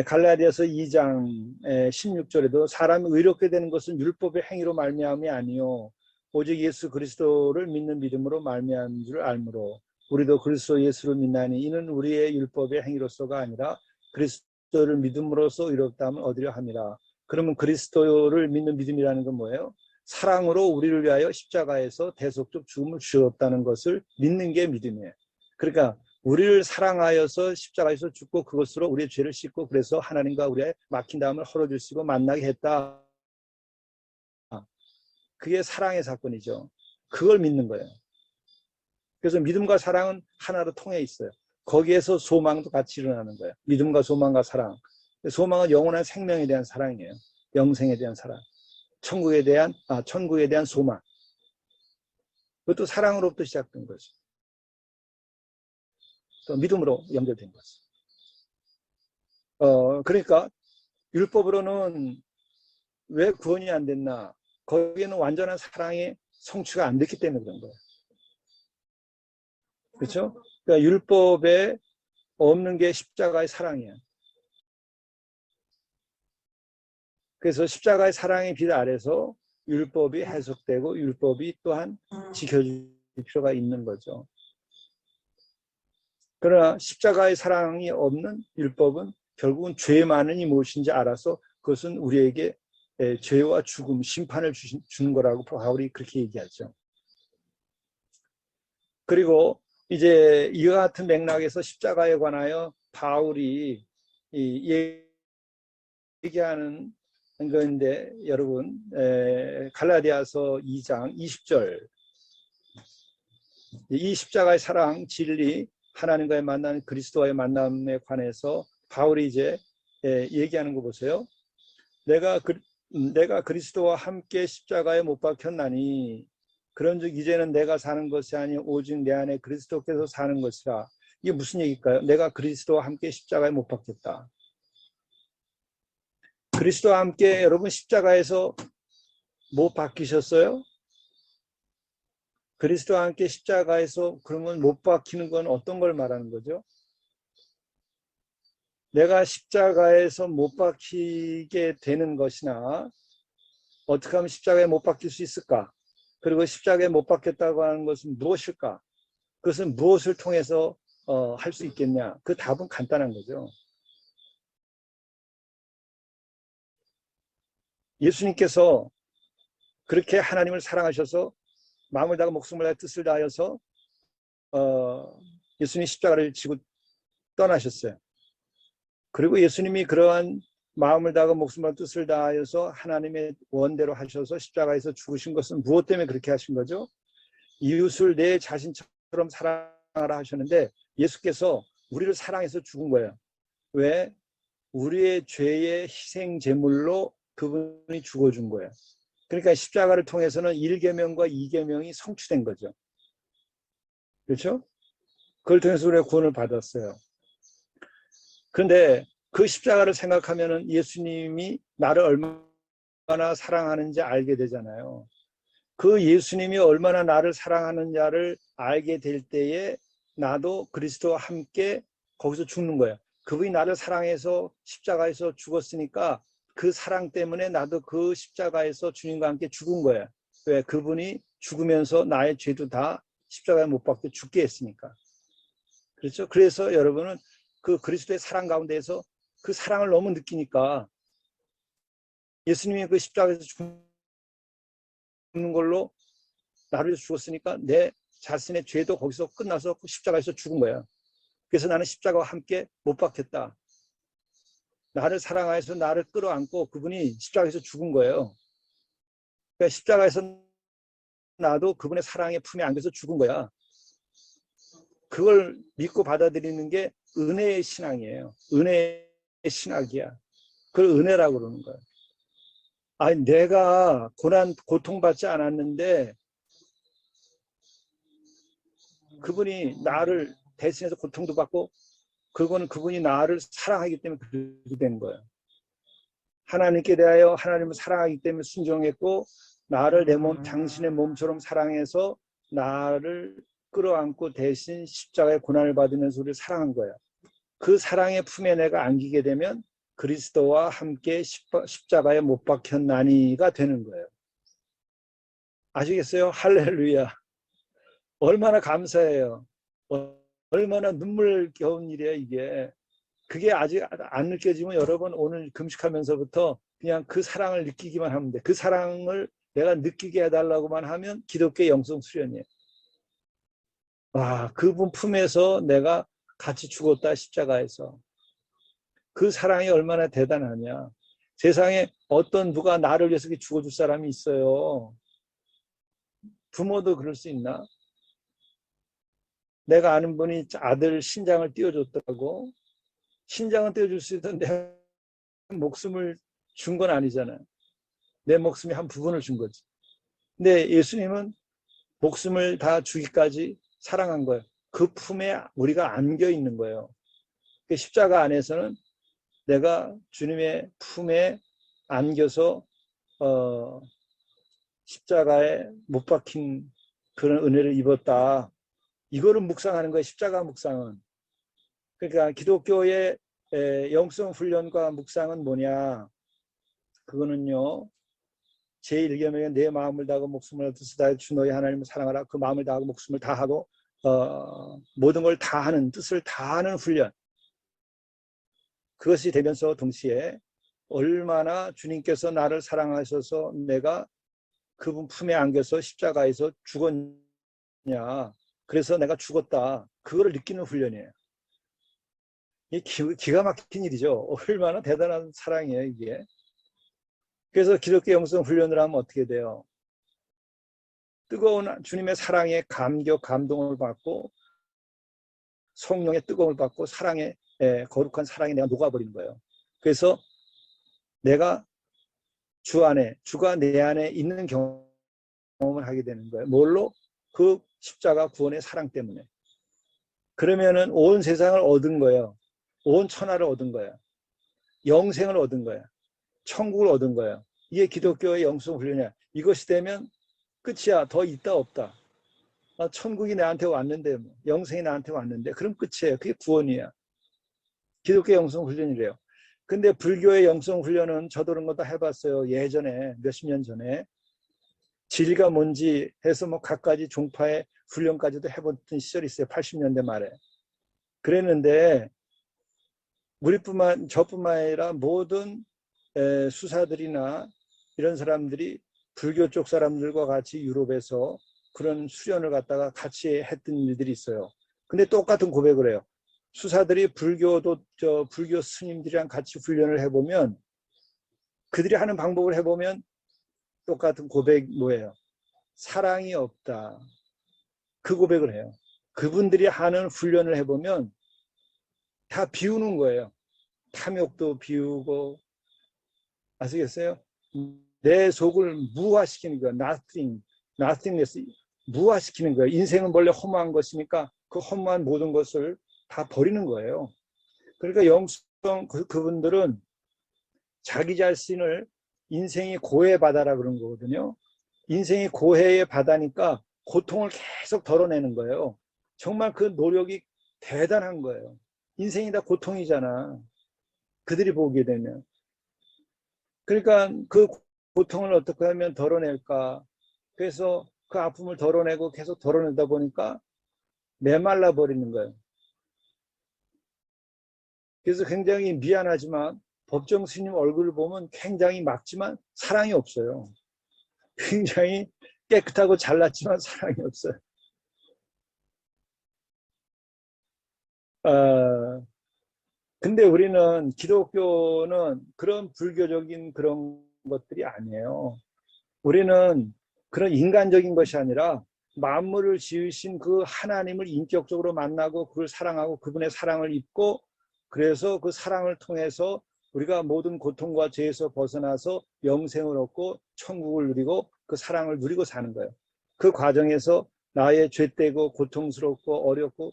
갈라디아서 2장 16절에도 사람이 의롭게 되는 것은 율법의 행위로 말미암이 아니요 오직 예수 그리스도를 믿는 믿음으로 말미암은 줄 알므로 우리도 그리스도 예수를 믿나니 이는 우리의 율법의 행위로서가 아니라 그리스도를 믿음으로써 의롭다 하면 얻으려 함이라. 그러면 그리스도를 믿는 믿음이라는 건 뭐예요? 사랑으로 우리를 위하여 십자가에서 대속적 죽음을 주었다는 것을 믿는 게 믿음이에요. 그러니까 우리를 사랑하여서 십자가에서 죽고 그것으로 우리의 죄를 씻고 그래서 하나님과 우리의 막힌 다음을 헐어주시고 만나게 했다. 그게 사랑의 사건이죠. 그걸 믿는 거예요. 그래서 믿음과 사랑은 하나로 통해 있어요. 거기에서 소망도 같이 일어나는 거예요. 믿음과 소망과 사랑. 소망은 영원한 생명에 대한 사랑이에요. 영생에 대한 사랑. 천국에 대한 소망. 그것도 사랑으로부터 시작된 거죠. 또 믿음으로 연결된 거죠. 그러니까 율법으로는 왜 구원이 안 됐나? 거기에는 완전한 사랑의 성취가 안 됐기 때문에 그런 거예요. 그렇죠? 그러니까 율법에 없는 게 십자가의 사랑이에요. 그래서 십자가의 사랑의 빛 아래서 율법이 해석되고 율법이 또한 지켜질 필요가 있는 거죠. 그러나 십자가의 사랑이 없는 율법은 결국은 죄 많으니 무엇인지 알아서 그것은 우리에게 죄와 죽음, 심판을 주는 거라고 바울이 그렇게 얘기하죠. 그리고 이제 이와 같은 맥락에서 십자가에 관하여 바울이 얘기하는 건데 여러분 갈라디아서 2장 20절 이 십자가의 사랑, 진리, 하나님과의 만남, 그리스도와의 만남에 관해서 바울이 이제 얘기하는 거 보세요. 내가 그리스도와 함께 십자가에 못 박혔나니 그런즉 이제는 내가 사는 것이 아니 오직 내 안에 그리스도께서 사는 것이라. 이게 무슨 얘기일까요? 내가 그리스도와 함께 십자가에 못 박혔다. 그리스도와 함께 여러분 십자가에서 못 박히셨어요? 그리스도와 함께 십자가에서 그러면 못 박히는 건 어떤 걸 말하는 거죠? 내가 십자가에서 못 박히게 되는 것이나 어떻게 하면 십자가에 못 박힐 수 있을까? 그리고 십자가에 못 박혔다고 하는 것은 무엇일까? 그것은 무엇을 통해서 할 수 있겠냐? 그 답은 간단한 거죠. 예수님께서 그렇게 하나님을 사랑하셔서 마음을 다하고 목숨을 다해 뜻을 다하여서 예수님이 십자가를 지고 떠나셨어요. 그리고 예수님이 그러한 마음을 다하고 목숨을 다하고 뜻을 다하여서 하나님의 원대로 하셔서 십자가에서 죽으신 것은 무엇 때문에 그렇게 하신 거죠? 이웃을 내 자신처럼 사랑하라 하셨는데 예수께서 우리를 사랑해서 죽은 거예요. 왜? 우리의 죄의 희생 제물로 그분이 죽어준 거예요. 그러니까 십자가를 통해서는 1계명과 2계명이 성취된 거죠. 그렇죠? 그걸 통해서 우리가 구원을 받았어요. 그런데 그 십자가를 생각하면은 예수님이 나를 얼마나 사랑하는지 알게 되잖아요. 그 예수님이 얼마나 나를 사랑하는지를 알게 될 때에 나도 그리스도와 함께 거기서 죽는 거예요. 그분이 나를 사랑해서 십자가에서 죽었으니까 그 사랑 때문에 나도 그 십자가에서 주님과 함께 죽은 거예요. 왜? 그분이 죽으면서 나의 죄도 다 십자가에 못 박혀 죽게 했으니까. 그렇죠? 그래서 여러분은 그 그리스도의 사랑 가운데에서 그 사랑을 너무 느끼니까 예수님이 그 십자가에서 죽는 걸로 나를 위해서 죽었으니까 내 자신의 죄도 거기서 끝나서 그 십자가에서 죽은 거야. 그래서 나는 십자가와 함께 못 박혔다. 나를 사랑하여서 나를 끌어안고 그분이 십자가에서 죽은 거예요. 그러니까 십자가에서 나도 그분의 사랑의 품에 안겨서 죽은 거야. 그걸 믿고 받아들이는 게 은혜의 신앙이에요. 은혜의 신학이야. 그걸 은혜라고 그러는 거예요. 아니, 내가 고통받지 않았는데 그분이 나를 대신해서 고통도 받고 그거는 그분이 나를 사랑하기 때문에 그렇게 된 거예요. 하나님께 대하여 하나님을 사랑하기 때문에 순종했고 나를 내 몸, 당신의 몸처럼 사랑해서 나를 끌어안고 대신 십자가의 고난을 받으면서 우리를 사랑한 거예요. 그 사랑의 품에 내가 안기게 되면 그리스도와 함께 십자가에 못 박혔나니가 되는 거예요. 아시겠어요? 할렐루야. 얼마나 감사해요. 얼마나 눈물겨운 일이에요, 이게. 그게 아직 안 느껴지면 여러분 오늘 금식하면서부터 그냥 그 사랑을 느끼기만 하면 돼. 그 사랑을 내가 느끼게 해달라고만 하면 기독교의 영성 수련이에요. 와, 그분 품에서 내가 같이 죽었다, 십자가에서. 그 사랑이 얼마나 대단하냐. 세상에 어떤 누가 나를 위해서 죽어줄 사람이 있어요. 부모도 그럴 수 있나? 내가 아는 분이 아들 신장을 띄워줬다고. 신장은 띄워줄 수 있던데 목숨을 준 건 아니잖아요. 내 목숨의 한 부분을 준 거지. 근데 예수님은 목숨을 다 주기까지 사랑한 거예요. 그 품에 우리가 안겨 있는 거예요. 그 십자가 안에서는 내가 주님의 품에 안겨서 십자가에 못 박힌 그런 은혜를 입었다. 이거를 묵상하는 거예요. 십자가 묵상은. 그러니까 기독교의 영성 훈련과 묵상은 뭐냐? 그거는요. 제1계명에 내 마음을 다하고 목숨을 뜻을 다해 주 너희 하나님을 사랑하라. 그 마음을 다하고 목숨을 다하고 모든 걸 다하는 뜻을 다하는 훈련. 그것이 되면서 동시에 얼마나 주님께서 나를 사랑하셔서 내가 그분 품에 안겨서 십자가에서 죽었냐. 그래서 내가 죽었다. 그거를 느끼는 훈련이에요. 이게 기가 막힌 일이죠. 얼마나 대단한 사랑이에요, 이게. 그래서 기독교 영성 훈련을 하면 어떻게 돼요? 뜨거운 주님의 사랑에 감격, 감동을 받고 성령의 뜨거움을 받고 사랑의 거룩한 사랑에 내가 녹아버리는 거예요. 그래서 내가 주가 내 안에 있는 경험을 하게 되는 거예요. 뭘로? 그 십자가 구원의 사랑 때문에. 그러면은 온 세상을 얻은 거예요. 온 천하를 얻은 거예요. 영생을 얻은 거예요. 천국을 얻은 거예요. 이게 기독교의 영성 훈련이야. 이것이 되면 끝이야. 더 있다 없다. 천국이 나한테 왔는데, 영생이 나한테 왔는데, 그럼 끝이에요. 그게 구원이야. 기독교 영성 훈련이래요. 근데 불교의 영성 훈련은 저도 그런 거 다 해봤어요. 예전에 몇십 년 전에 진리가 뭔지 해서 뭐 각가지 종파의 훈련까지도 해봤던 시절이 있어요. 80년대 말에. 그랬는데 저뿐만 아니라 모든 수사들이나 이런 사람들이 불교 쪽 사람들과 같이 유럽에서 그런 수련을 갖다가 같이 했던 일들이 있어요. 근데 똑같은 고백을 해요. 수사들이 불교 스님들이랑 같이 훈련을 해보면 그들이 하는 방법을 해보면 똑같은 고백 뭐예요? 사랑이 없다. 그 고백을 해요. 그분들이 하는 훈련을 해보면 다 비우는 거예요. 탐욕도 비우고, 아시겠어요? 내 속을 무화시키는 거예요. nothingness, 무화시키는 거예요. 인생은 원래 허무한 것이니까 그 허무한 모든 것을 다 버리는 거예요. 그러니까 영성 그분들은 자기 자신을 인생이 고해 바다라 그런 거거든요. 인생이 고해의 바다니까 고통을 계속 덜어내는 거예요. 정말 그 노력이 대단한 거예요. 인생이 다 고통이잖아. 그들이 보게 되면. 그러니까 그 고통을 어떻게 하면 덜어낼까. 그래서 그 아픔을 덜어내고 계속 덜어내다 보니까 메말라 버리는 거예요. 그래서 굉장히 미안하지만 법정 스님 얼굴을 보면 굉장히 맑지만 사랑이 없어요. 굉장히 깨끗하고 잘났지만 사랑이 없어요. 근데 우리는 기독교는 그런 불교적인 그런 것들이 아니에요. 우리는 그런 인간적인 것이 아니라 만물을 지으신 그 하나님을 인격적으로 만나고 그걸 사랑하고 그분의 사랑을 입고 그래서 그 사랑을 통해서 우리가 모든 고통과 죄에서 벗어나서 영생을 얻고 천국을 누리고 그 사랑을 누리고 사는 거예요. 그 과정에서 나의 죄되고 고통스럽고 어렵고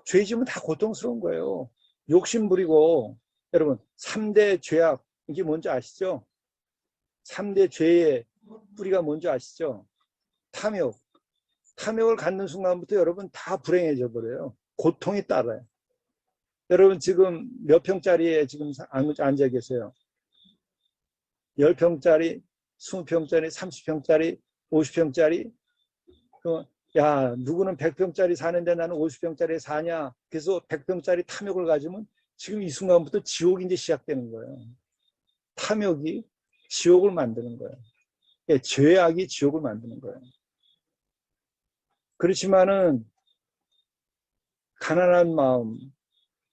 죄 지으면 다 고통스러운 거예요. 욕심 부리고 여러분 3대 죄악 이게 뭔지 아시죠? 3대 죄의 뿌리가 뭔지 아시죠? 탐욕. 탐욕을 갖는 순간부터 여러분 다 불행해져 버려요. 고통이 따라요. 여러분 지금 몇 평짜리에 지금 앉아 계세요? 10평짜리, 20평짜리, 30평짜리, 50평짜리? 야, 누구는 100평짜리 사는데 나는 50평짜리에 사냐? 그래서 100평짜리 탐욕을 가지면 지금 이 순간부터 지옥이 이제 시작되는 거예요. 탐욕이 지옥을 만드는 거예요. 예, 죄악이 지옥을 만드는 거예요. 그렇지만은 가난한 마음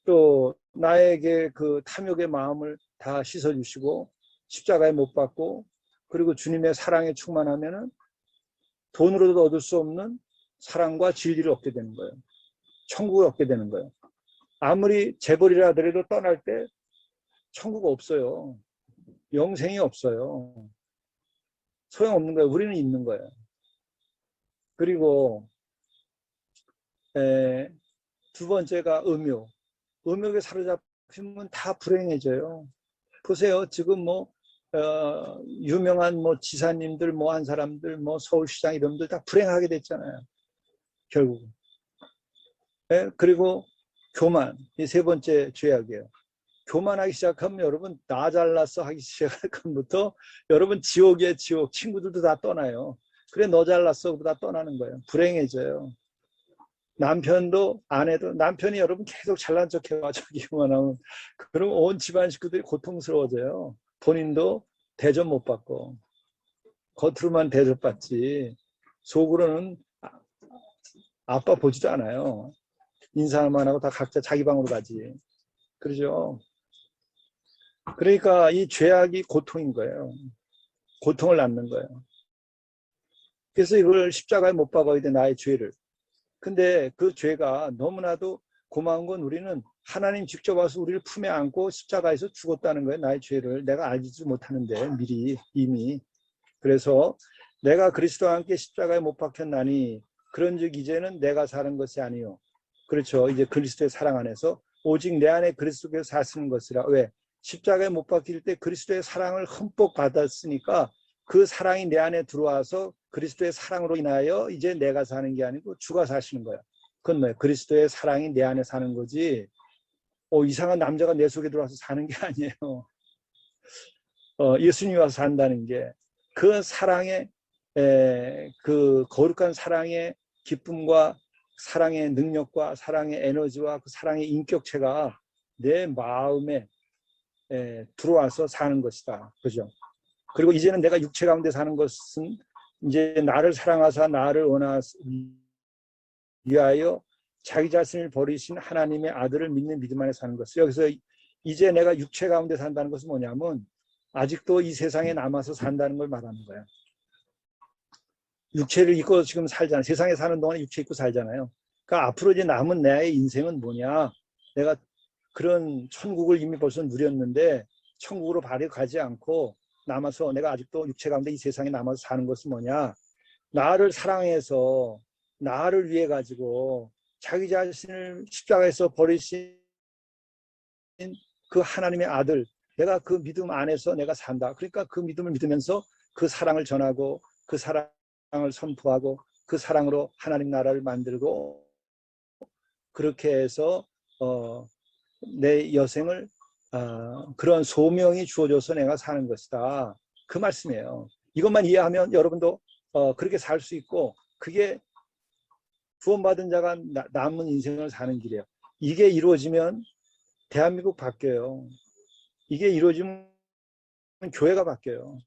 또 나에게 그 탐욕의 마음을 다 씻어주시고 십자가에 못 박고 그리고 주님의 사랑에 충만하면은 돈으로도 얻을 수 없는 사랑과 진리를 얻게 되는 거예요. 천국을 얻게 되는 거예요. 아무리 재벌이라 하더라도 떠날 때 천국 없어요. 영생이 없어요. 소용없는 거예요. 우리는 있는 거예요. 그리고 두 번째가 음욕. 음욕에 사로잡히면 다 불행해져요. 보세요. 지금 유명한 지사님들 한 사람들 서울시장 이런 분들 다 불행하게 됐잖아요. 결국. 그리고 교만. 이 세 번째 죄악이에요. 교만하기 시작하면 여러분 나 잘났어 하기 시작하면부터 여러분 지옥이에요. 지옥. 친구들도 다 떠나요. 그래 너 잘났어 다 떠나는 거예요. 불행해져요. 남편도 아내도 남편이 여러분 계속 잘난 척 해가지고 교만하면 그럼 온 집안 식구들이 고통스러워져요. 본인도 대접 못 받고 겉으로만 대접받지 속으로는 아빠 보지도 않아요. 인사만 하고 다 각자 자기 방으로 가지. 그러죠. 그러니까 이 죄악이 고통인 거예요. 고통을 낳는 거예요. 그래서 이걸 십자가에 못 박아야 돼, 나의 죄를. 근데 그 죄가 너무나도 고마운 건 우리는 하나님 직접 와서 우리를 품에 안고 십자가에서 죽었다는 거예요. 나의 죄를 내가 알지도 못하는데 미리 이미. 그래서 내가 그리스도와 함께 십자가에 못 박혔나니 그런즉 이제는 내가 사는 것이 아니요. 그렇죠. 이제 그리스도의 사랑 안에서 오직 내 안에 그리스도께서 사시는 것이라. 왜? 십자가에 못 박힐 때 그리스도의 사랑을 흠뻑 받았으니까 그 사랑이 내 안에 들어와서 그리스도의 사랑으로 인하여 이제 내가 사는 게 아니고 주가 사시는 거야. 그건 뭐예요? 그리스도의 사랑이 내 안에 사는 거지. 이상한 남자가 내 속에 들어와서 사는 게 아니에요. 예수님이 와서 산다는 게 그 사랑의 그 거룩한 사랑의 기쁨과 사랑의 능력과 사랑의 에너지와 그 사랑의 인격체가 내 마음에 들어와서 사는 것이다. 그죠? 그리고 이제는 내가 육체 가운데 사는 것은 이제 나를 사랑하사 나를 위하여 자기 자신을 버리신 하나님의 아들을 믿는 믿음 안에 사는 것이에요. 여기서 이제 내가 육체 가운데 산다는 것은 뭐냐면 아직도 이 세상에 남아서 산다는 걸 말하는 거예요. 육체를 입고 지금 살잖아요. 세상에 사는 동안 육체 입고 살잖아요. 그러니까 앞으로 이제 남은 나의 인생은 뭐냐. 내가 그런 천국을 이미 벌써 누렸는데 천국으로 발이 가지 않고 남아서 내가 아직도 육체 가운데 이 세상에 남아서 사는 것은 뭐냐. 나를 사랑해서 나를 위해 가지고 자기 자신을 십자가에서 버리신 그 하나님의 아들, 내가 그 믿음 안에서 내가 산다. 그러니까 그 믿음을 믿으면서 그 사랑을 전하고 그 사랑을 선포하고 그 사랑으로 하나님 나라를 만들고 그렇게 해서 내 여생을 그런 소명이 주어져서 내가 사는 것이다. 그 말씀이에요. 이것만 이해하면 여러분도 그렇게 살 수 있고 그게 구원받은 자가 남은 인생을 사는 길이에요. 이게 이루어지면 대한민국 바뀌어요. 이게 이루어지면 교회가 바뀌어요.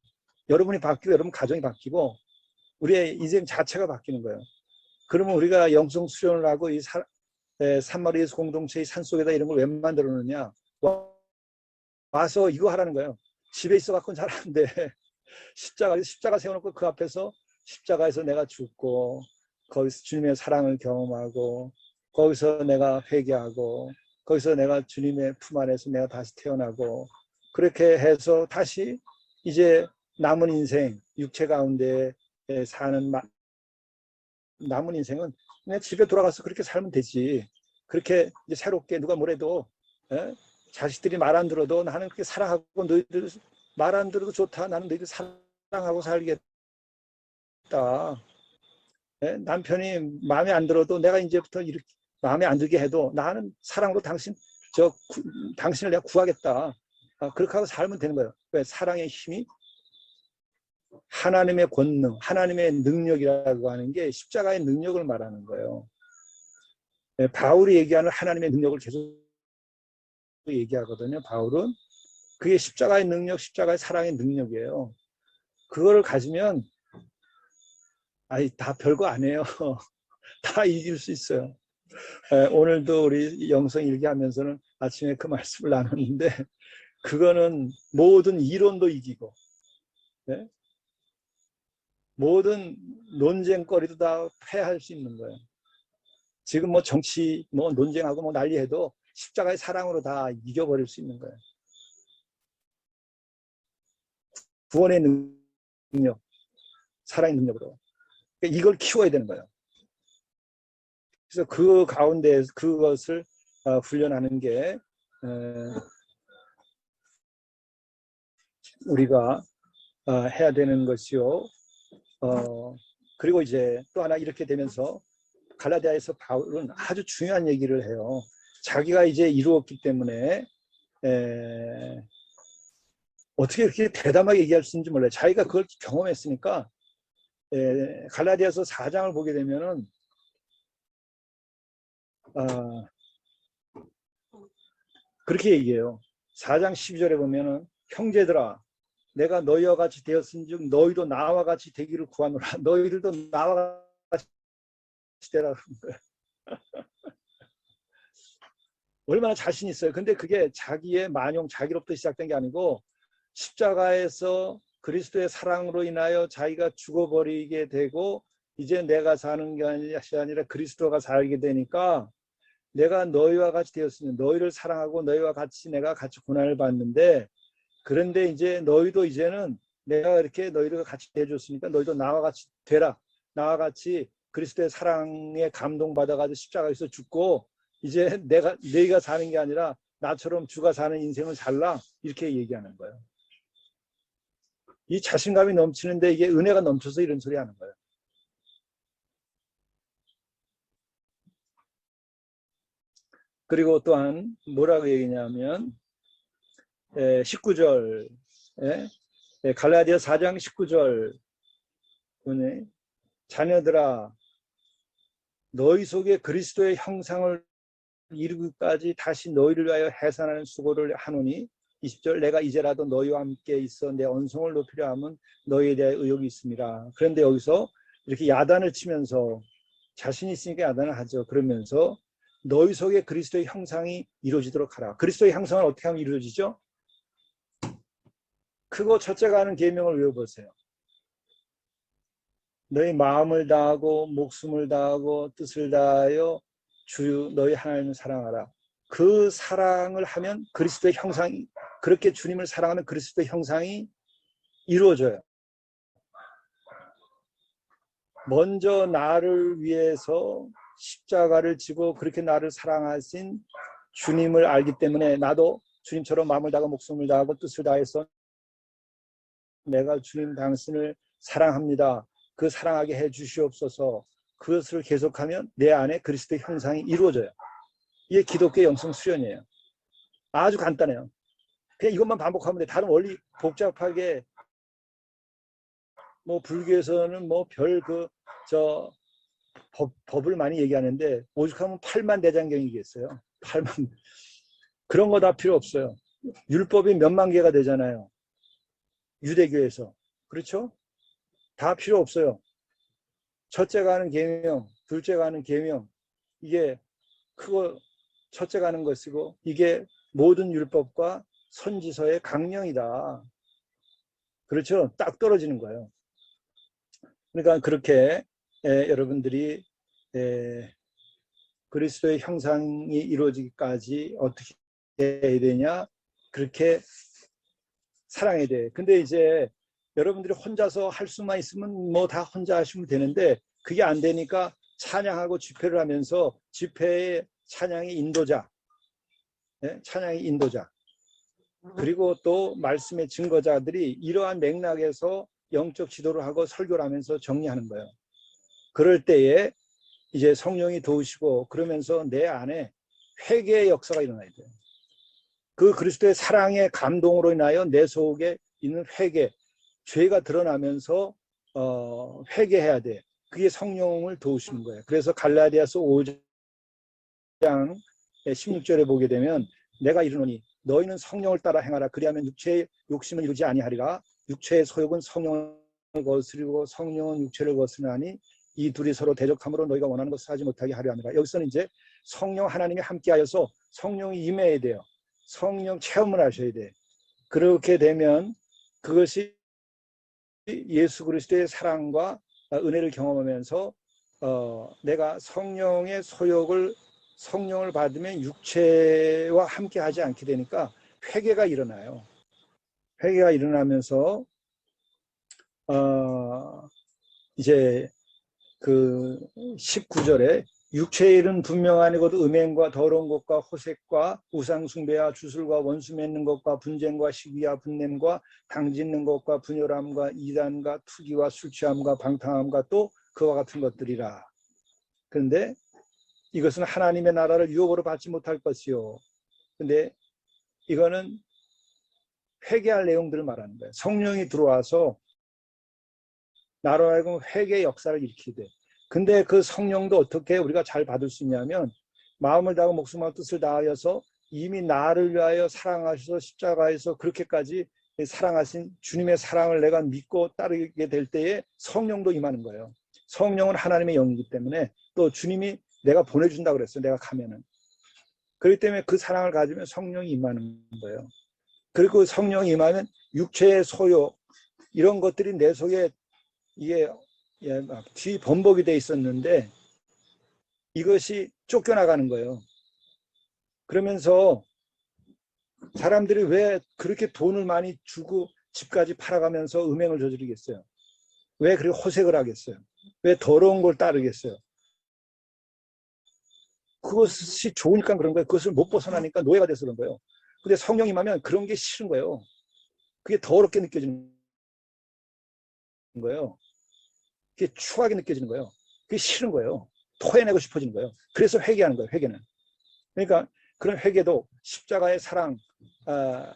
여러분이 바뀌고 여러분 가정이 바뀌고 우리의 인생 자체가 바뀌는 거예요. 그러면 우리가 영성 수련을 하고 이 산마루 예수 공동체의 산속에다 이런 걸 왜 만들어 놓느냐. 와서 이거 하라는 거예요. 집에 있어 갖고는 잘 안 돼. 십자가 세워놓고 그 앞에서 십자가에서 내가 죽고 거기서 주님의 사랑을 경험하고 거기서 내가 회개하고 거기서 내가 주님의 품 안에서 내가 다시 태어나고 그렇게 해서 다시 이제 남은 인생 육체 가운데 사는 남은 인생은 그냥 집에 돌아가서 그렇게 살면 되지. 그렇게 이제 새롭게 누가 뭐래도 자식들이 말 안 들어도 나는 그렇게 사랑하고 너희들 말 안 들어도 좋다. 나는 너희들 사랑하고 살겠다. 남편이 마음에 안 들어도 내가 이제부터 이렇게 마음에 안 들게 해도 나는 사랑으로 당신을 내가 구하겠다. 그렇게 하고 살면 되는 거예요. 왜? 사랑의 힘이 하나님의 권능, 하나님의 능력이라고 하는 게 십자가의 능력을 말하는 거예요. 바울이 얘기하는 하나님의 능력을 계속 얘기하거든요. 바울은 그게 십자가의 능력, 십자가의 사랑의 능력이에요. 그거를 가지면 다 별거 아니에요. 다 이길 수 있어요. 오늘도 우리 영성 일기하면서는 아침에 그 말씀을 나눴는데 그거는 모든 이론도 이기고 모든 논쟁거리도 다 패할 수 있는 거예요. 지금 뭐 정치 논쟁하고 뭐 난리해도 십자가의 사랑으로 다 이겨버릴 수 있는 거예요. 구원의 능력, 사랑의 능력으로. 그러니까 이걸 키워야 되는 거예요. 그래서 그 가운데 그것을 훈련하는 게 우리가 해야 되는 것이요. 그리고 이제 또 하나 이렇게 되면서 갈라디아에서 바울은 아주 중요한 얘기를 해요. 자기가 이제 이루었기 때문에 어떻게 이렇게 대담하게 얘기할 수 있는지 몰라요. 자기가 그걸 경험했으니까 갈라디아서 4장을 보게 되면은 그렇게 얘기해요. 4장 12절에 보면은 형제들아 내가 너희와 같이 되었은즉 너희도 나와 같이 되기를 구하노라. 너희들도 나와 같이 되라. 얼마나 자신 있어요. 근데 그게 자기의 만용, 자기로부터 시작된 게 아니고 십자가에서 그리스도의 사랑으로 인하여 자기가 죽어버리게 되고 이제 내가 사는 게 아니라 그리스도가 살게 되니까 내가 너희와 같이 되었으니 너희를 사랑하고 너희와 같이 내가 같이 고난을 받는데 그런데 이제 너희도 이제는 내가 이렇게 너희를 같이 해줬으니까 너희도 나와 같이 되라. 나와 같이 그리스도의 사랑에 감동받아가지고 십자가에서 죽고 이제 너희가 사는 게 아니라 나처럼 주가 사는 인생을 살라. 이렇게 얘기하는 거예요. 이 자신감이 넘치는데 이게 은혜가 넘쳐서 이런 소리 하는 거예요. 그리고 또한 뭐라고 얘기냐면 19절 갈라디아 4장 19절 자녀들아 너희 속에 그리스도의 형상을 이루기까지 다시 너희를 위하여 해산하는 수고를 하노니 20절 내가 이제라도 너희와 함께 있어 내 언성을 높이려 하면 너희에 대해 의욕이 있습니다. 그런데 여기서 이렇게 야단을 치면서 자신 있으니까 야단을 하죠. 그러면서 너희 속에 그리스도의 형상이 이루어지도록 하라. 그리스도의 형상은 어떻게 하면 이루어지죠? 크고 첫째가 하는 계명을 외워보세요. 너희 마음을 다하고 목숨을 다하고 뜻을 다하여 주 너희 하나님을 사랑하라. 그 사랑을 하면 그리스도의 형상이 그렇게 주님을 사랑하면 그리스도의 형상이 이루어져요. 먼저 나를 위해서 십자가를 지고 그렇게 나를 사랑하신 주님을 알기 때문에 나도 주님처럼 마음을 다하고 목숨을 다하고 뜻을 다해서 내가 주님 당신을 사랑합니다. 그 사랑하게 해 주시옵소서. 그것을 계속하면 내 안에 그리스도의 형상이 이루어져요. 이게 기독교의 영성 수련이에요. 아주 간단해요. 그냥 이것만 반복하면 돼. 다른 원리 복잡하게 뭐 불교에서는 뭐 별 법을 많이 얘기하는데 오죽하면 8만 대장경이겠어요. 8만 그런 거 다 필요 없어요. 율법이 몇만 개가 되잖아요. 유대교에서. 그렇죠? 다 필요 없어요. 첫째가 하는 계명, 둘째가 하는 계명, 이게 크고 첫째가 하는 것이고 이게 모든 율법과 선지서의 강령이다. 그렇죠? 딱 떨어지는 거예요. 그러니까 그렇게 여러분들이 그리스도의 형상이 이루어지기까지 어떻게 해야 되냐? 그렇게 사랑해야 돼. 근데 이제 여러분들이 혼자서 할 수만 있으면 뭐 다 혼자 하시면 되는데 그게 안 되니까 찬양하고 집회를 하면서 집회의 찬양의 인도자, 찬양의 인도자, 그리고 또 말씀의 증거자들이 이러한 맥락에서 영적 지도를 하고 설교를 하면서 정리하는 거예요. 그럴 때에 이제 성령이 도우시고 그러면서 내 안에 회개의 역사가 일어나야 돼요. 그 그리스도의 사랑의 감동으로 인하여 내 속에 있는 회개, 죄가 드러나면서 회개해야 돼. 그게 성령을 도우시는 거예요. 그래서 갈라디아서 5장 16절에 보게 되면 내가 이르노니 너희는 성령을 따라 행하라. 그리하면 육체의 욕심을 이루지 아니하리라. 육체의 소욕은 성령을 거스리고 성령은 육체를 거스르나니 이 둘이 서로 대적함으로 너희가 원하는 것을 하지 못하게 하려 함이라. 여기서는 이제 성령 하나님이 함께하여서 성령이 임해야 돼요. 성령 체험을 하셔야 돼. 그렇게 되면 그것이 예수 그리스도의 사랑과 은혜를 경험하면서 내가 성령의 소욕을 성령을 받으면 육체와 함께 하지 않게 되니까 회개가 일어나요. 회개가 일어나면서 이제 그 19절에 육체의 일은 분명 아니고도 음행과 더러운 것과 호색과 우상숭배와 주술과 원수 맺는 것과 분쟁과 시기와 분냄과 당짓는 것과 분열함과 이단과 투기와 술취함과 방탕함과 또 그와 같은 것들이라. 그런데 이것은 하나님의 나라를 유업으로 받지 못할 것이요. 근데 이거는 회개할 내용들을 말하는 거예요. 성령이 들어와서 나로 하여금 회개의 역사를 일으키게 돼. 근데 그 성령도 어떻게 우리가 잘 받을 수 있냐면 마음을 다하고 목숨과 뜻을 다하여서 이미 나를 위하여 사랑하셔서 십자가에서 그렇게까지 사랑하신 주님의 사랑을 내가 믿고 따르게 될 때에 성령도 임하는 거예요. 성령은 하나님의 영이기 때문에 또 주님이 내가 보내준다고 그랬어요. 내가 가면은. 그렇기 때문에 그 사랑을 가지면 성령이 임하는 거예요. 그리고 성령이 임하면 육체의 소욕 이런 것들이 내 속에 이게 뒤범벅이 돼 있었는데 이것이 쫓겨나가는 거예요. 그러면서 사람들이 왜 그렇게 돈을 많이 주고 집까지 팔아가면서 음행을 저지르겠어요? 왜 그렇게 호색을 하겠어요? 왜 더러운 걸 따르겠어요? 그것이 좋으니까 그런 거예요. 그것을 못 벗어나니까 노예가 돼서 그런 거예요. 근데 성령이 임하면 그런 게 싫은 거예요. 그게 더럽게 느껴지는 거예요. 그게 추하게 느껴지는 거예요. 그게 싫은 거예요. 토해내고 싶어지는 거예요. 그래서 회개하는 거예요. 회개는. 그러니까 그런 회개도 십자가의 사랑,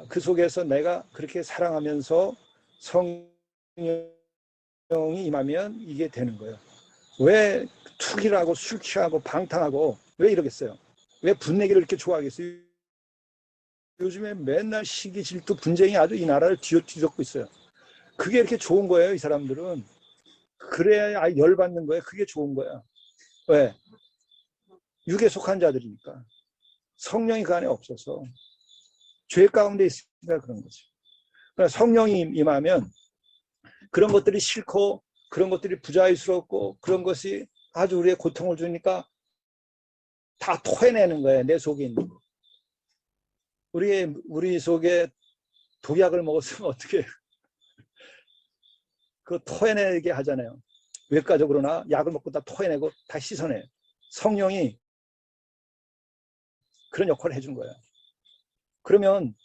그 속에서 내가 그렇게 사랑하면서 성령이 임하면 이게 되는 거예요. 왜 투기를 하고 술 취하고 방탕하고 왜 이러겠어요? 왜 분내기를 이렇게 좋아하겠어요? 요즘에 맨날 시기 질투 분쟁이 아주 이 나라를 뒤덮고 있어요. 그게 이렇게 좋은 거예요. 이 사람들은. 그래야 열받는 거예요. 그게 좋은 거야. 왜? 육에 속한 자들이니까. 성령이 그 안에 없어서 죄 가운데 있으니까 그런 거죠. 그러니까 성령이 임하면 그런 것들이 싫고 그런 것들이 부자유스럽고 그런 것이 아주 우리의 고통을 주니까 다 토해내는 거예요. 내 속에 있는 거. 우리 속에 독약을 먹었으면 어떻게 그 토해내게 하잖아요. 외과적으로나 약을 먹고 다 토해내고 다 씻어내요. 성령이 그런 역할을 해준 거예요. 그러면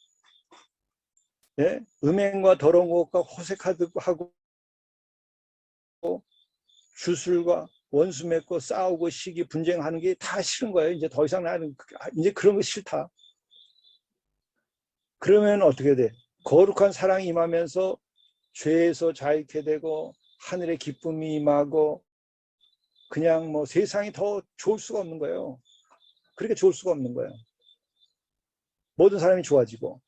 음행과 더러운 것과 호색하고 주술과 원수 맺고 싸우고 시기 분쟁하는 게 다 싫은 거예요. 이제 더 이상 나는 이제 그런 거 싫다. 그러면 어떻게 돼? 거룩한 사랑이 임하면서 죄에서 자유케 되고 하늘의 기쁨이 임하고 그냥 뭐 세상이 더 좋을 수가 없는 거예요. 그렇게 좋을 수가 없는 거예요. 모든 사람이 좋아지고.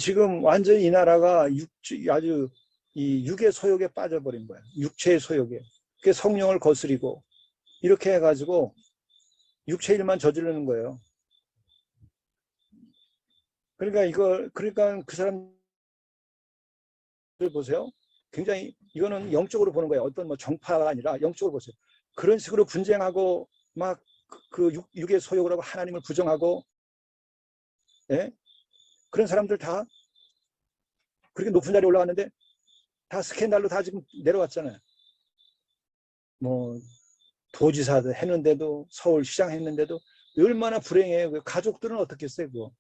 지금 완전히 이 나라가 아주 이 육의 소욕에 빠져버린 거예요. 육체의 소욕에. 그게 성령을 거스리고 이렇게 해가지고 육체 일만 저지르는 거예요. 그러니까 그 사람들 보세요. 굉장히 이거는 영적으로 보는 거예요. 어떤 뭐 정파가 아니라 영적으로 보세요. 그런 식으로 분쟁하고 막 그 육의 소욕을 하고 하나님을 부정하고, 예? 그런 사람들 다 그렇게 높은 자리에 올라왔는데 다 스캔들로 다 지금 내려왔잖아요. 뭐 도지사 했는데도, 서울시장 했는데도 얼마나 불행해요. 그 가족들은 어떻게 했어요? 그거.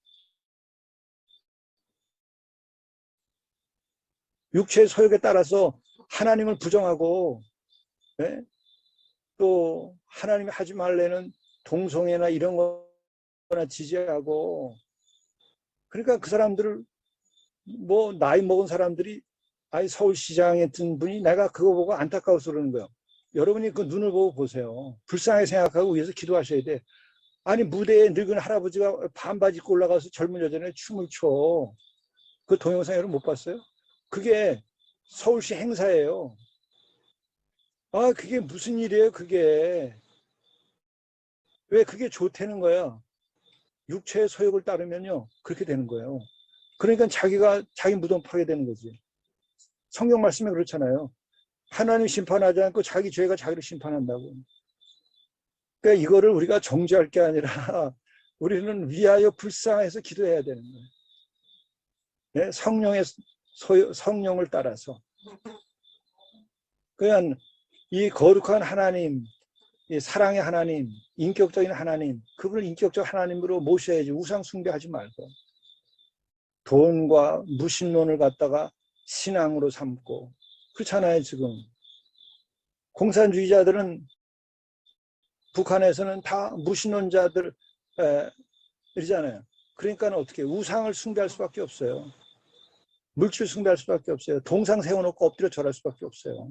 육체의 소욕에 따라서 하나님을 부정하고, 예? 또 하나님이 하지 말래는 동성애나 이런 거나 지지하고. 그러니까 그 사람들을, 뭐 나이 먹은 사람들이, 아니 서울시장에 든 분이 내가 그거 보고 안타까워서 그러는 거예요. 여러분이 그 눈을 보고 보세요. 불쌍하게 생각하고 위해서 기도하셔야 돼. 아니 무대에 늙은 할아버지가 반바지 입고 올라가서 젊은 여자네 춤을 춰. 그 동영상 여러분 못 봤어요? 그게 서울시 행사예요. 아, 그게 무슨 일이에요, 그게. 왜 그게 좋다는 거야? 육체의 소욕을 따르면요, 그렇게 되는 거예요. 그러니까 자기 무덤 파게 되는 거지. 성경 말씀에 그렇잖아요. 하나님 심판하지 않고 자기 죄가 자기를 심판한다고. 그러니까 이거를 우리가 정죄할 게 아니라 우리는 위하여 불쌍해서 기도해야 되는 거예요. 네? 성령을 따라서. 그냥 이 거룩한 하나님, 이 사랑의 하나님, 인격적인 하나님, 그분을 인격적 하나님으로 모셔야지. 우상 숭배하지 말고 돈과 무신론을 갖다가 신앙으로 삼고. 그렇잖아요. 지금 공산주의자들은, 북한에서는 다 무신론자들 이러잖아요. 그러니까 어떻게 우상을 숭배할 수밖에 없어요. 물질 숭배할 수밖에 없어요. 동상 세워놓고 엎드려 절할 수밖에 없어요.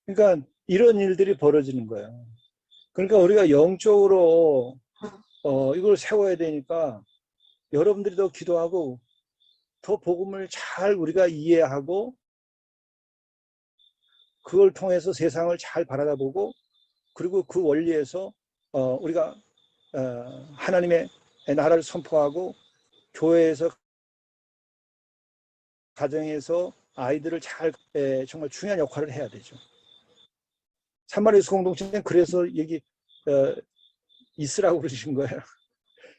그러니까 이런 일들이 벌어지는 거예요. 그러니까 우리가 영적으로 이걸 세워야 되니까 여러분들이 더 기도하고 더 복음을 잘 우리가 이해하고 그걸 통해서 세상을 잘 바라다보고, 그리고 그 원리에서 우리가 하나님의 나라를 선포하고 교회에서, 가정에서 아이들을 잘 정말 중요한 역할을 해야 되죠. 산마리스 공동체는 그래서 여기 있으라고 그러신 거예요.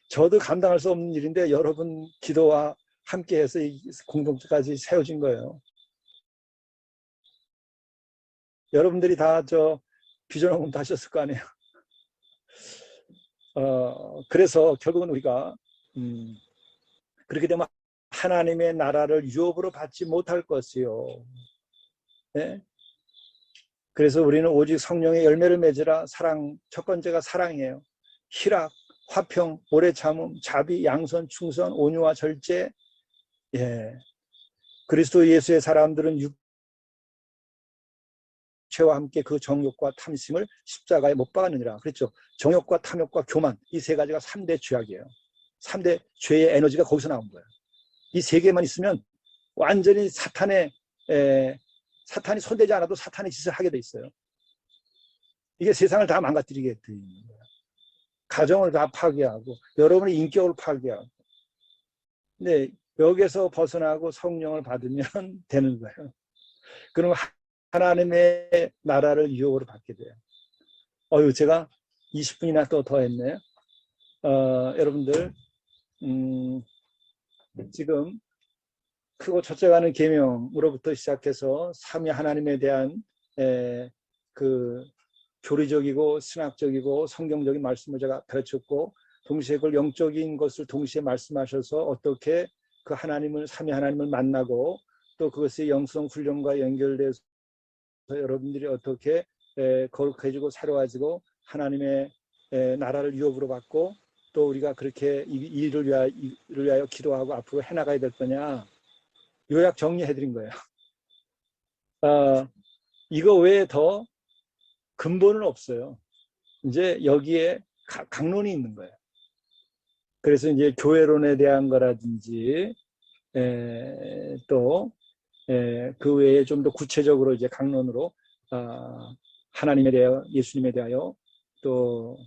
저도 감당할 수 없는 일인데 여러분 기도와 함께해서 이 공동체까지 세워진 거예요. 여러분들이 다 비전 헌금도 하셨을 거 아니에요. 그래서 결국은 우리가 그렇게 되면 하나님의 나라를 유업으로 받지 못할 것이요. 네? 그래서 우리는 오직 성령의 열매를 맺으라. 사랑, 첫 번째가 사랑이에요. 희락, 화평, 오래 참음, 자비, 양선, 충성, 온유와 절제. 예. 그리스도 예수의 사람들은 육체와 함께 그 정욕과 탐심을 십자가에 못 박았느니라. 그랬죠. 정욕과 탐욕과 교만, 이 세 가지가 3대 죄악이에요. 3대 죄의 에너지가 거기서 나온 거예요. 이 세 개만 있으면 완전히 사탄이 손대지 않아도 사탄의 짓을 하게 돼 있어요. 이게 세상을 다 망가뜨리게 되는 거예요. 가정을 다 파괴하고 여러분의 인격을 파괴하고. 근데 여기서 벗어나고 성령을 받으면 되는 거예요. 그럼 하나님의 나라를 유혹으로 받게 돼요. 제가 20분이나 또 더 했네요. 여러분들 지금 크고 첫째가는 계명으로부터 시작해서 삼위 하나님에 대한 그 교리적이고 신학적이고 성경적인 말씀을 제가 가르쳤고, 동시에 그걸 영적인 것을 동시에 말씀하셔서 어떻게 그 하나님을, 삼위 하나님을 만나고 또 그것이 영성 훈련과 연결돼서 여러분들이 어떻게 거룩해지고 새로워지고 하나님의 나라를 유업으로 받고 또 우리가 그렇게 이 일을 위하여 기도하고 앞으로 해나가야 될 거냐, 요약 정리해드린 거예요. 이거 외에 더 근본은 없어요. 이제 여기에 강론이 있는 거예요. 그래서 이제 교회론에 대한 거라든지 또 그 외에 좀 더 구체적으로 이제 강론으로 하나님에 대하여, 예수님에 대하여, 또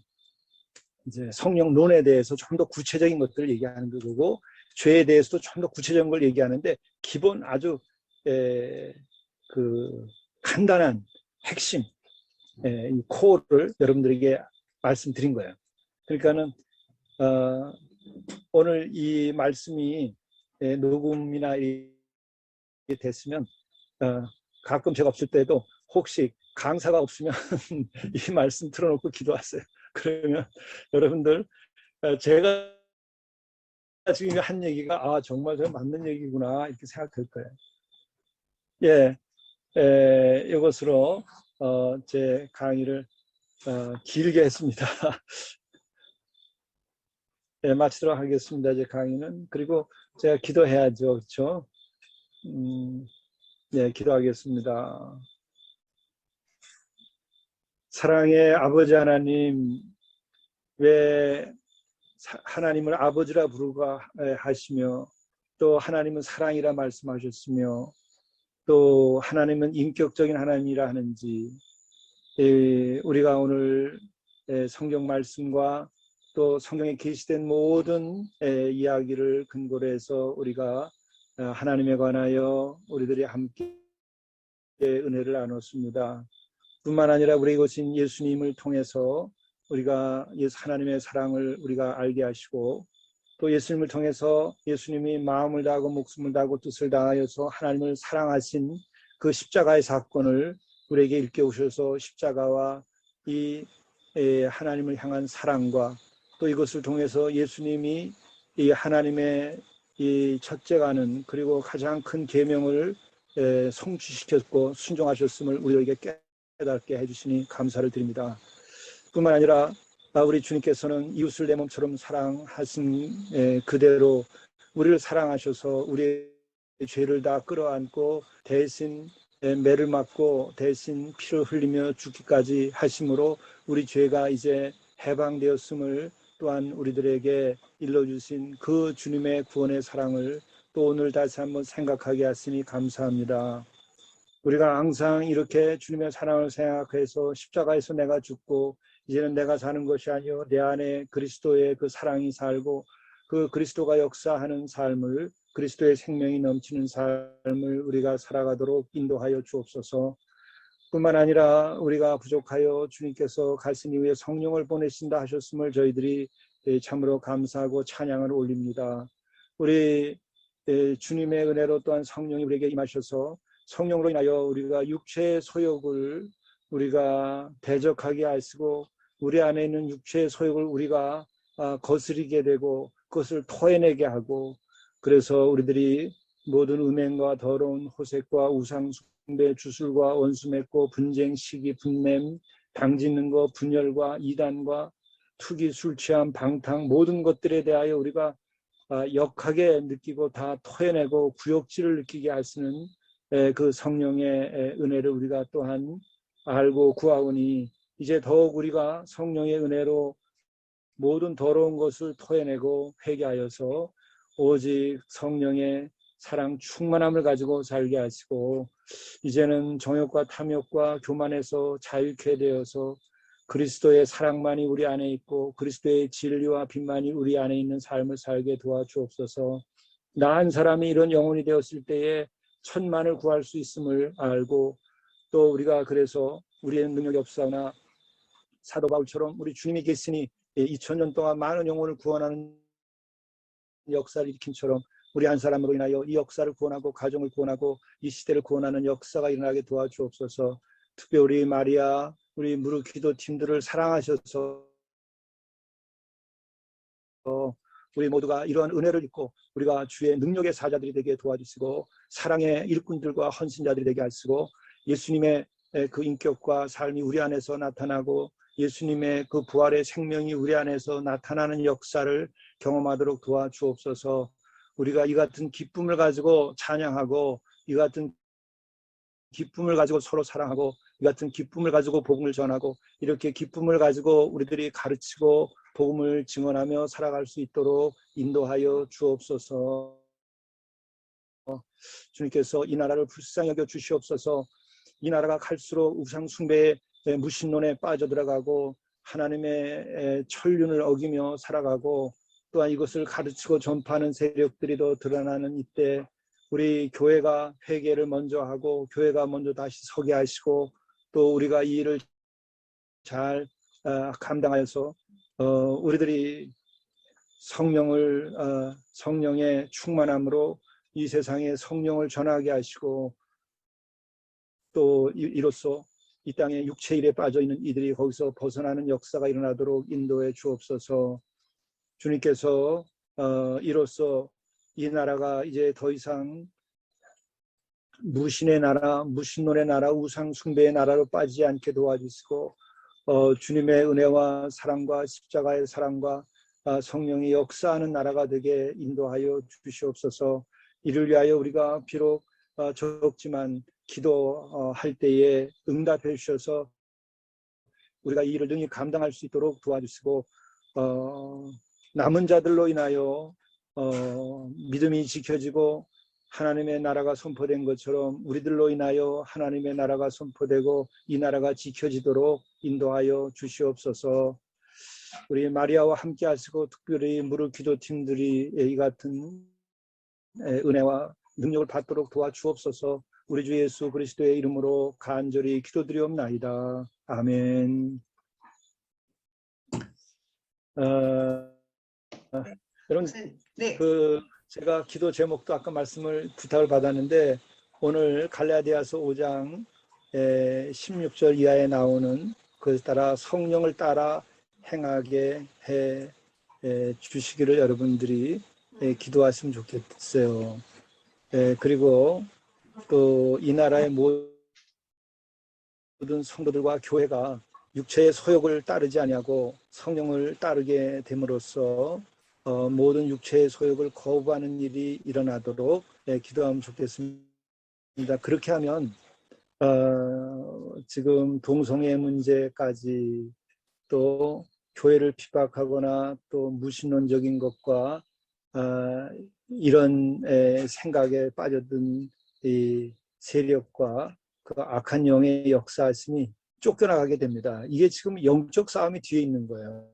이제 성령론에 대해서 좀 더 구체적인 것들을 얘기하는 거고, 죄에 대해서도 좀 더 구체적인 걸 얘기하는데, 기본 아주 그 간단한 핵심, 이 코어를 여러분들에게 말씀드린 거예요. 그러니까는 오늘 이 말씀이 녹음이나 됐으면 가끔 제가 없을 때도 혹시 강사가 없으면 이 말씀 틀어놓고 기도하세요. 그러면 여러분들 제가 지금 한 얘기가 정말 저 맞는 얘기구나 이렇게 생각될 거예요. 이것으로 제 강의를 길게 했습니다. 마치도록 하겠습니다. 제 강의는. 그리고 제가 기도해야죠. 그렇죠? 기도하겠습니다. 사랑의 아버지 하나님, 왜 하나님을 아버지라 부르가 하시며, 또 하나님은 사랑이라 말씀하셨으며, 또 하나님은 인격적인 하나님이라 하는지, 우리가 오늘 성경 말씀과 또 성경에 게시된 모든 이야기를 근거로 해서 우리가 하나님에 관하여 우리들이 함께 은혜를 나눴습니다. 뿐만 아니라 우리 이곳인 예수님을 통해서 우리가 하나님의 사랑을 우리가 알게 하시고, 또 예수님을 통해서 예수님이 마음을 다하고 목숨을 다하고 뜻을 다하여서 하나님을 사랑하신 그 십자가의 사건을 우리에게 일깨우셔서 십자가와 이 하나님을 향한 사랑과, 또 이것을 통해서 예수님이 이 하나님의 이 첫째가는 그리고 가장 큰 계명을 성취시켰고 순종하셨음을 우리에게 깨닫게 해주시니 감사를 드립니다. 뿐만 아니라 우리 주님께서는 이웃을 내 몸처럼 사랑하신 그대로 우리를 사랑하셔서 우리의 죄를 다 끌어안고 대신 매를 맞고 대신 피를 흘리며 죽기까지 하심으로 우리 죄가 이제 해방되었음을, 또한 우리들에게 일러주신 그 주님의 구원의 사랑을 또 오늘 다시 한번 생각하게 하시니 감사합니다. 우리가 항상 이렇게 주님의 사랑을 생각해서 십자가에서 내가 죽고 이제는 내가 사는 것이 아니요 내 안에 그리스도의 그 사랑이 살고 그 그리스도가 역사하는 삶을, 그리스도의 생명이 넘치는 삶을 우리가 살아가도록 인도하여 주옵소서. 뿐만 아니라 우리가 부족하여 주님께서 가신 이후에 성령을 보내신다 하셨음을 저희들이 참으로 감사하고 찬양을 올립니다. 우리 주님의 은혜로 또한 성령이 우리에게 임하셔서 성령으로 인하여 우리가 육체의 소욕을 우리가 대적하게 하시고, 우리 안에 있는 육체의 소욕을 우리가 거스리게 되고 그것을 토해내게 하고, 그래서 우리들이 모든 음행과 더러운 호색과 우상숭배, 주술과 원수 맺고 분쟁, 시기, 분냄, 당짓는 것, 분열과 이단과 투기, 술 취함, 방탕 모든 것들에 대하여 우리가 역하게 느끼고 다 토해내고 구역질을 느끼게 하시는 그 성령의 은혜를 우리가 또한 알고 구하오니, 이제 더욱 우리가 성령의 은혜로 모든 더러운 것을 토해내고 회개하여서 오직 성령의 사랑 충만함을 가지고 살게 하시고, 이제는 정욕과 탐욕과 교만에서 자유케 되어서 그리스도의 사랑만이 우리 안에 있고 그리스도의 진리와 빛만이 우리 안에 있는 삶을 살게 도와주옵소서. 나 한 사람이 이런 영혼이 되었을 때에 천만을 구할 수 있음을 알고, 또 우리가 그래서 우리의 능력이 없사오나 사도 바울처럼 우리 주님이 계시니 2000년 동안 많은 영혼을 구원하는 역사를 일으킨처럼 우리 한 사람으로 인하여 이 역사를 구원하고 가정을 구원하고 이 시대를 구원하는 역사가 일어나게 도와주옵소서. 특별히 마리아, 우리 무릎 기도 팀들을 사랑하셔서 우리 모두가 이러한 은혜를 입고 우리가 주의 능력의 사자들이 되게 도와주시고 사랑의 일꾼들과 헌신자들이 되게 하시고, 예수님의 그 인격과 삶이 우리 안에서 나타나고 예수님의 그 부활의 생명이 우리 안에서 나타나는 역사를 경험하도록 도와주옵소서. 우리가 이 같은 기쁨을 가지고 찬양하고 이 같은 기쁨을 가지고 서로 사랑하고 이 같은 기쁨을 가지고 복음을 전하고 이렇게 기쁨을 가지고 우리들이 가르치고 복음을 증언하며 살아갈 수 있도록 인도하여 주옵소서. 주님께서 이 나라를 불쌍히 여겨 주시옵소서. 이 나라가 갈수록 우상 숭배의 무신론에 빠져들어가고 하나님의 천륜을 어기며 살아가고 또한 이것을 가르치고 전파하는 세력들이 더 드러나는 이때 우리 교회가 회개를 먼저 하고 교회가 먼저 다시 서게 하시고 또 우리가 이 일을 잘 감당하여서 우리들이 성령의 충만함으로 이 세상에 성령을 전하게 하시고 또 이로써 이 땅에 육체 일에 빠져 있는 이들이 거기서 벗어나는 역사가 일어나도록 인도해 주옵소서. 주님께서 이로써 이 나라가 이제 더 이상 무신의 나라, 무신론의 나라, 우상 숭배의 나라로 빠지지 않게 도와주시고 주님의 은혜와 사랑과 십자가의 사랑과 성령이 역사하는 나라가 되게 인도하여 주시옵소서. 이를 위하여 우리가 비록 적지만 기도할 때에 응답해 주셔서 우리가 이 일을 능히 감당할 수 있도록 도와주시고 남은 자들로 인하여 믿음이 지켜지고 하나님의 나라가 선포된 것처럼 우리들로 인하여 하나님의 나라가 선포되고 이 나라가 지켜지도록 인도하여 주시옵소서. 우리 마리아와 함께 하시고 특별히 무릎 기도팀들이 이 같은 은혜와 능력을 받도록 도와주옵소서. 우리 주 예수 그리스도의 이름으로 간절히 기도드리옵나이다. 아멘. 여러분, 네. 제가 기도 제목도 아까 부탁을 받았는데 오늘 갈라디아서 5장 16절 이하에 나오는 그것에 따라 성령을 따라 행하게 해 주시기를 여러분들이 기도하시면 좋겠어요. 그리고 또 이 나라의 모든 성도들과 교회가 육체의 소욕을 따르지 아니하고 성령을 따르게 됨으로써 모든 육체의 소욕을 거부하는 일이 일어나도록 기도하면 좋겠습니다. 그렇게 하면 지금 동성애 문제까지 또 교회를 핍박하거나 또 무신론적인 것과 이런 생각에 빠져든 이 세력과 그 악한 영의 역사심이 쫓겨나가게 됩니다. 이게 지금 영적 싸움이 뒤에 있는 거예요.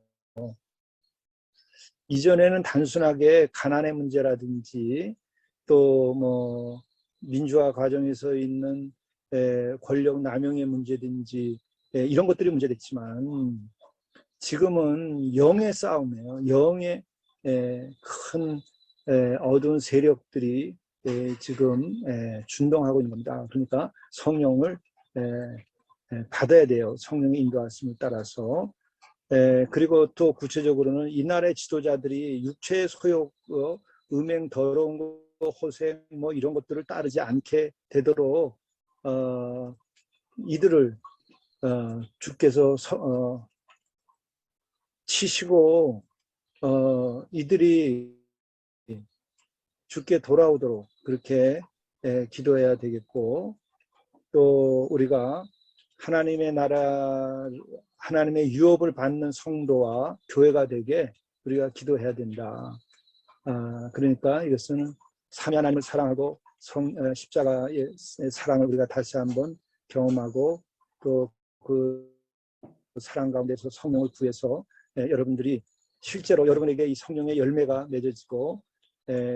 이전에는 단순하게 가난의 문제라든지 또 뭐 민주화 과정에서 있는 권력 남용의 문제든지 이런 것들이 문제됐지만 지금은 영의 싸움이에요. 영의 큰 어두운 세력들이 지금 준동하고 있는 겁니다. 그러니까 성령을 받아야 돼요. 성령의 인도하심을 따라서. 그리고 또 구체적으로는 이날의 지도자들이 육체의 소욕, 음행, 더러운 거, 호생 뭐 이런 것들을 따르지 않게 되도록 이들을 주께서 치시고 이들이 주께 돌아오도록 그렇게 기도해야 되겠고 또 우리가 하나님의 나라, 하나님의 유업을 받는 성도와 교회가 되게 우리가 기도해야 된다. 그러니까 이것은 삼위 하나님을 사랑하고 십자가의 사랑을 우리가 다시 한번 경험하고 또 그 사랑 가운데서 성령을 구해서 여러분들이 실제로 여러분에게 이 성령의 열매가 맺어지고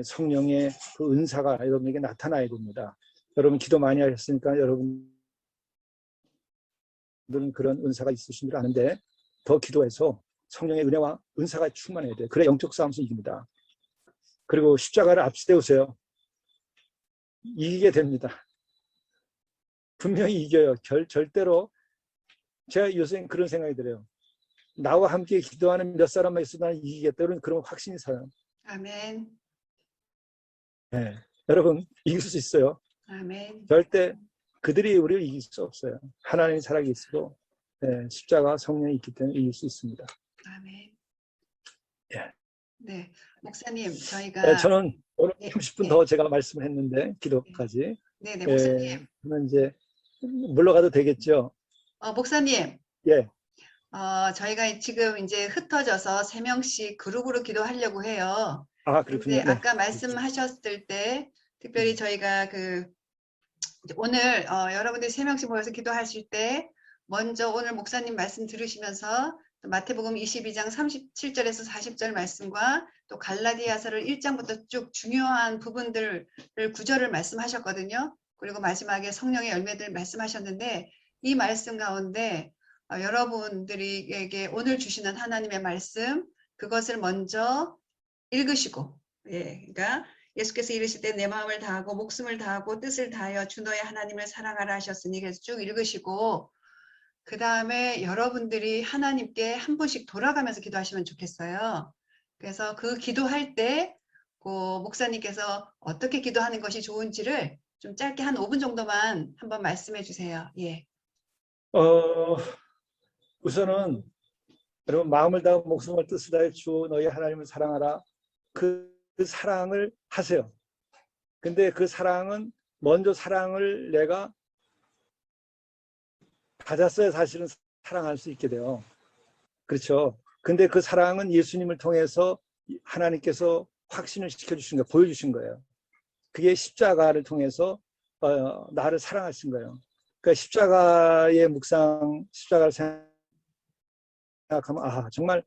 성령의 그 은사가 여러분에게 나타나야 됩니다. 여러분 기도 많이 하셨으니까 여러분들은 그런 은사가 있으신 줄 아는데 더 기도해서 성령의 은혜와 은사가 충만해야 돼요. 그래 영적 싸움에서 이깁니다. 그리고 십자가를 앞세우세요. 이기게 됩니다. 분명히 이겨요. 절대로 제가 요새 그런 생각이 들어요. 나와 함께 기도하는 몇 사람만 있어도 나는 이기겠다. 그런 확신이 살아요. 아멘. 네. 여러분 이길 수 있어요. 아멘. 절대 그들이 우리를 이길 수 없어요. 하나님이 살아계시고 십자가 성령이 있기 때문에 이길 수 있습니다. 아멘. 예. 네, 목사님 저희가 저는 오늘 30분 더 제가 말씀을 했는데 기도까지. 네, 목사님. 그러면 이제 물러가도 되겠죠? 목사님, 예. 저희가 지금 이제 흩어져서 3명씩 그룹으로 기도하려고 해요. 아, 근데 그렇군요. 네. 아까 말씀하셨을 때 특별히 저희가 오늘 여러분들이 3명씩 모여서 기도하실 때 먼저 오늘 목사님 말씀 들으시면서 또 마태복음 22장 37절에서 40절 말씀과 또 갈라디아서를 1장부터 쭉 중요한 부분들을 구절을 말씀하셨거든요. 그리고 마지막에 성령의 열매들 말씀하셨는데 이 말씀 가운데 여러분들에게 오늘 주시는 하나님의 말씀 그것을 먼저 읽으시고 그러니까 예수께서 이르실 때 내 마음을 다하고 목숨을 다하고 뜻을 다하여 주 너의 하나님을 사랑하라 하셨으니 그래서 쭉 읽으시고 그 다음에 여러분들이 하나님께 한 분씩 돌아가면서 기도하시면 좋겠어요. 그래서 그 기도할 때 목사님께서 어떻게 기도하는 것이 좋은지를 좀 짧게 한 5분 정도만 한번 말씀해 주세요. 예. 우선은 여러분 마음을 다하고 목숨을 뜻을 다해 주 너희 하나님을 사랑하라. 그 사랑을 하세요. 근데 그 사랑은 먼저 사랑을 내가 가졌어야 사실은 사랑할 수 있게 돼요. 그렇죠. 근데 그 사랑은 예수님을 통해서 하나님께서 확신을 시켜주신 거예요. 보여주신 거예요. 그게 십자가를 통해서 나를 사랑하신 거예요. 그러니까 십자가의 묵상, 십자가를 생각하면 정말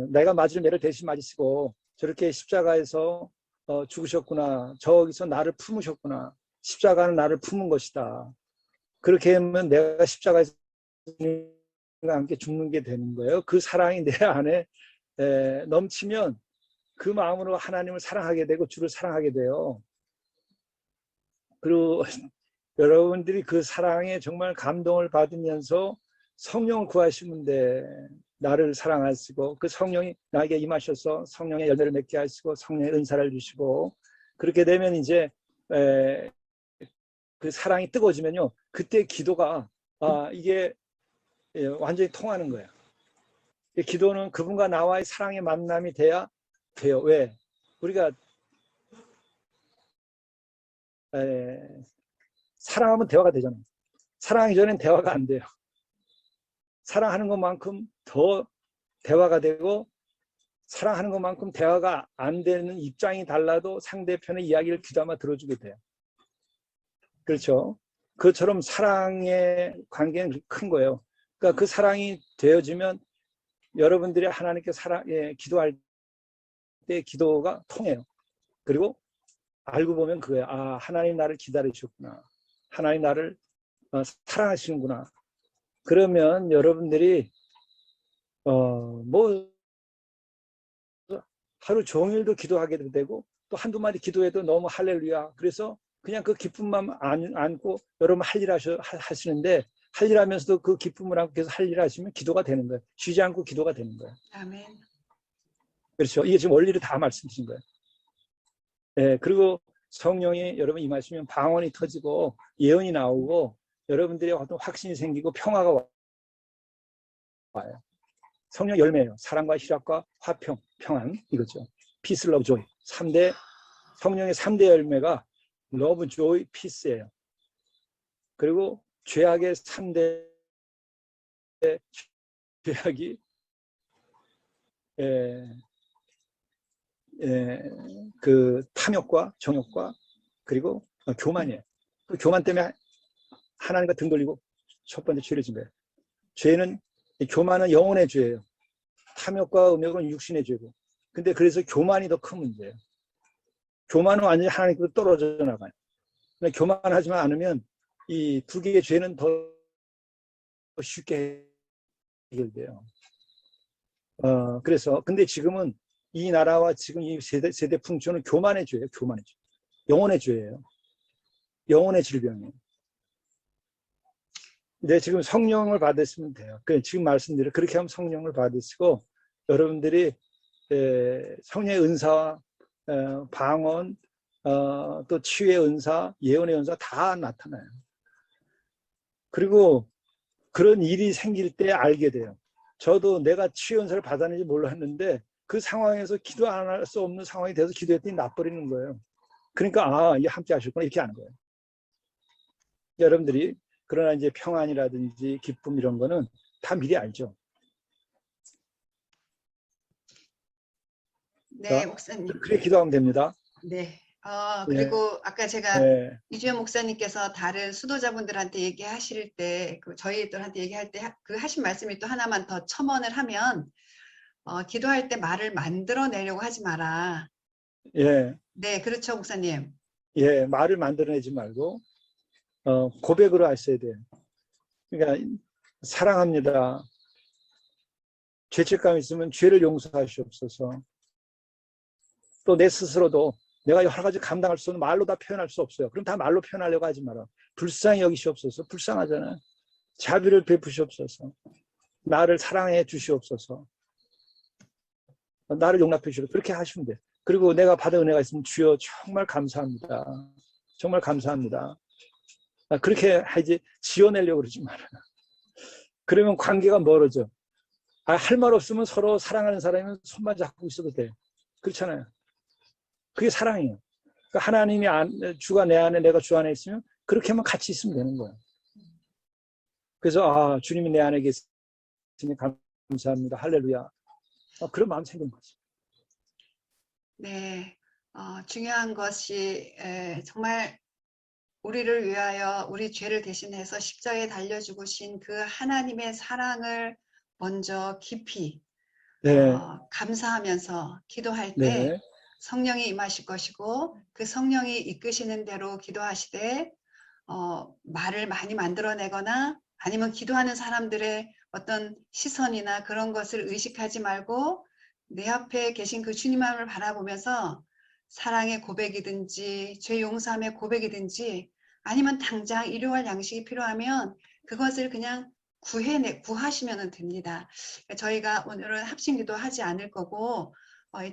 내가 맞을 매를 대신 맞으시고 저렇게 십자가에서 죽으셨구나. 저기서 나를 품으셨구나. 십자가는 나를 품은 것이다. 그렇게 하면 내가 십자가에서 함께 죽는 게 되는 거예요. 그 사랑이 내 안에 넘치면 그 마음으로 하나님을 사랑하게 되고 주를 사랑하게 돼요. 그리고 여러분들이 그 사랑에 정말 감동을 받으면서 성령을 구하시면 돼. 나를 사랑하시고 그 성령이 나에게 임하셔서 성령의 열매를 맺게 하시고 성령의 은사를 주시고 그렇게 되면 이제 그 사랑이 뜨거워지면요. 그때 기도가 이게 완전히 통하는 거예요. 기도는 그분과 나와의 사랑의 만남이 돼야 돼요. 왜? 우리가 사랑하면 대화가 되잖아요. 사랑하기 전엔 대화가 안 돼요. 사랑하는 것만큼 더 대화가 되고 사랑하는 것만큼 대화가 안 되는 입장이 달라도 상대편의 이야기를 귀담아 들어주게 돼요. 그렇죠? 그처럼 사랑의 관계는 큰 거예요. 그러니까 그 사랑이 되어지면 여러분들이 하나님께 기도할 때 기도가 통해요. 그리고 알고 보면 그거예요. 하나님 나를 기다리셨구나. 하나님 나를 사랑하시는구나. 그러면 여러분들이 하루 종일도 기도하게 되고 또 한두 마디 기도해도 너무 할렐루야. 그래서 그냥 그 기쁨만 안고 여러분 할 일 하시는데 할 일 하면서도 그 기쁨을 안고 계속 할 일 하시면 기도가 되는 거예요. 쉬지 않고 기도가 되는 거예요. 아멘. 그렇죠. 이게 지금 원리를 다 말씀드린 거예요. 네, 그리고 성령이 여러분 임하시면 방언이 터지고 예언이 나오고 여러분들이 어떤 확신이 생기고 평화가 와요. 성령 열매예요. 사랑과 희락과 화평, 평안 이거죠. Peace, Love, Joy. 성령의 3대 열매가 Love, Joy, Peace예요. 그리고 죄악의 3대 죄악이 그 탐욕과 정욕과 그리고 교만이에요. 그 교만 때문에 하나님과 등 돌리고 첫 번째 죄를 진 거예요. 죄는 교만은 영혼의 죄예요. 탐욕과 음욕은 육신의 죄고. 근데 그래서 교만이 더 큰 문제예요. 교만은 완전히 하나님께로 떨어져 나가요. 근데 교만하지만 않으면 이 두 개의 죄는 더 쉽게 해결돼요. 그래서 근데 지금은 이 나라와 지금 이 세대 풍토는 교만의 죄예요. 교만의 죄. 영혼의 죄예요. 영혼의 질병이에요. 근데 지금 성령을 받으시면 돼요. 지금 말씀드린 그렇게 하면 성령을 받으시고 여러분들이 성령의 은사와 방언, 또 치유의 은사, 예언의 은사 다 나타나요. 그리고 그런 일이 생길 때 알게 돼요. 저도 내가 치유 은사를 받았는지 몰랐는데 그 상황에서 기도 안 할 수 없는 상황이 돼서 기도했더니 나버리는 거예요. 그러니까 이게 함께 하셨구나 이렇게 하는 거예요. 여러분들이 그러나 이제 평안이라든지 기쁨 이런 거는 다 미리 알죠. 네, 자, 목사님. 그렇게 기도하면 됩니다. 네. 예, 그리고 아까 제가 예, 이주연 목사님께서 다른 수도자분들한테 얘기하실 때, 그 저희들한테 얘기할 때 그 하신 말씀이 또 하나만 더 첨언을 하면, 기도할 때 말을 만들어내려고 하지 마라. 예, 네, 그렇죠, 목사님. 예, 말을 만들어내지 말고 고백으로 하셔야 돼요. 그러니까 사랑합니다. 죄책감 있으면 죄를 용서하시옵소서. 또 내 스스로도 내가 여러 가지 감당할 수 없는 말로 다 표현할 수 없어요. 그럼 다 말로 표현하려고 하지 마라. 불쌍히 여기시옵소서. 불쌍하잖아요. 자비를 베푸시옵소서. 나를 사랑해 주시옵소서. 나를 용납해 주시옵소서. 그렇게 하시면 돼요. 그리고 내가 받은 은혜가 있으면 주여 정말 감사합니다. 정말 감사합니다. 그렇게 하지 지어내려고 그러지 마라. 그러면 관계가 멀어져. 할 말 없으면 서로 사랑하는 사람이면 손만 잡고 있어도 돼. 그렇잖아요. 그게 사랑이에요. 그러니까 하나님이 주가 내 안에 내가 주 안에 있으면 그렇게만 같이 있으면 되는 거예요. 그래서 주님이 내 안에 계시니 감사합니다. 할렐루야. 그런 마음 생긴 거죠. 네, 중요한 것이 정말 우리를 위하여 우리 죄를 대신해서 십자가에 달려 죽으신 그 하나님의 사랑을 먼저 깊이 네, 감사하면서 기도할 때 네, 성령이 임하실 것이고 그 성령이 이끄시는 대로 기도하시되 말을 많이 만들어내거나 아니면 기도하는 사람들의 어떤 시선이나 그런 것을 의식하지 말고 내 앞에 계신 그 주님을 바라보면서 사랑의 고백이든지 죄 용서함의 고백이든지 아니면 당장 일용할 양식이 필요하면 그것을 그냥 구하시면 됩니다. 저희가 오늘은 합심기도 하지 않을 거고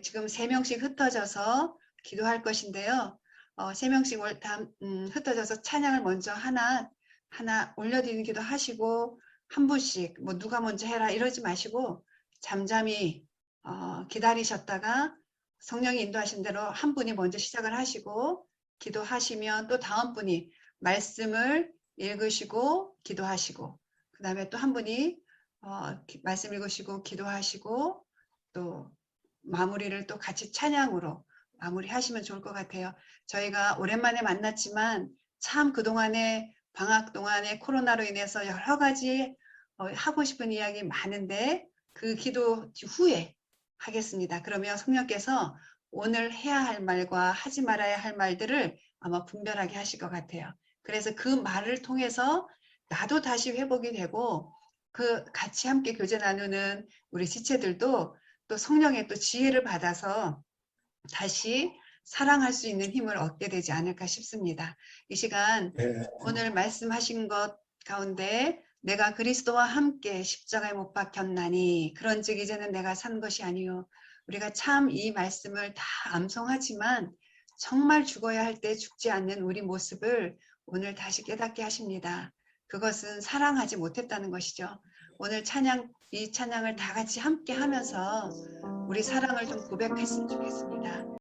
지금 3명씩 흩어져서 기도할 것인데요. 3명씩 흩어져서 찬양을 먼저 하나 올려드리는 기도 하시고 한 분씩 뭐 누가 먼저 해라 이러지 마시고 잠잠히 기다리셨다가 성령이 인도하신 대로 한 분이 먼저 시작을 하시고 기도하시면 또 다음 분이 말씀을 읽으시고 기도하시고 그 다음에 또 한 분이 말씀 읽으시고 기도하시고 또 마무리를 또 같이 찬양으로 마무리하시면 좋을 것 같아요. 저희가 오랜만에 만났지만 참 그동안에 방학 동안에 코로나로 인해서 여러 가지 하고 싶은 이야기 많은데 그 기도 후에 하겠습니다. 그러면 성령께서 오늘 해야 할 말과 하지 말아야 할 말들을 아마 분별하게 하실 것 같아요. 그래서 그 말을 통해서 나도 다시 회복이 되고 그 같이 함께 교제 나누는 우리 지체들도 또 성령의 또 지혜를 받아서 다시 사랑할 수 있는 힘을 얻게 되지 않을까 싶습니다. 이 시간 네. 오늘 말씀하신 것 가운데 내가 그리스도와 함께 십자가에 못 박혔나니 그런즉 이제는 내가 산 것이 아니요 우리가 참 이 말씀을 다 암송하지만 정말 죽어야 할 때 죽지 않는 우리 모습을 오늘 다시 깨닫게 하십니다. 그것은 사랑하지 못했다는 것이죠. 오늘 이 찬양을 다 같이 함께 하면서 우리 사랑을 좀 고백했으면 좋겠습니다.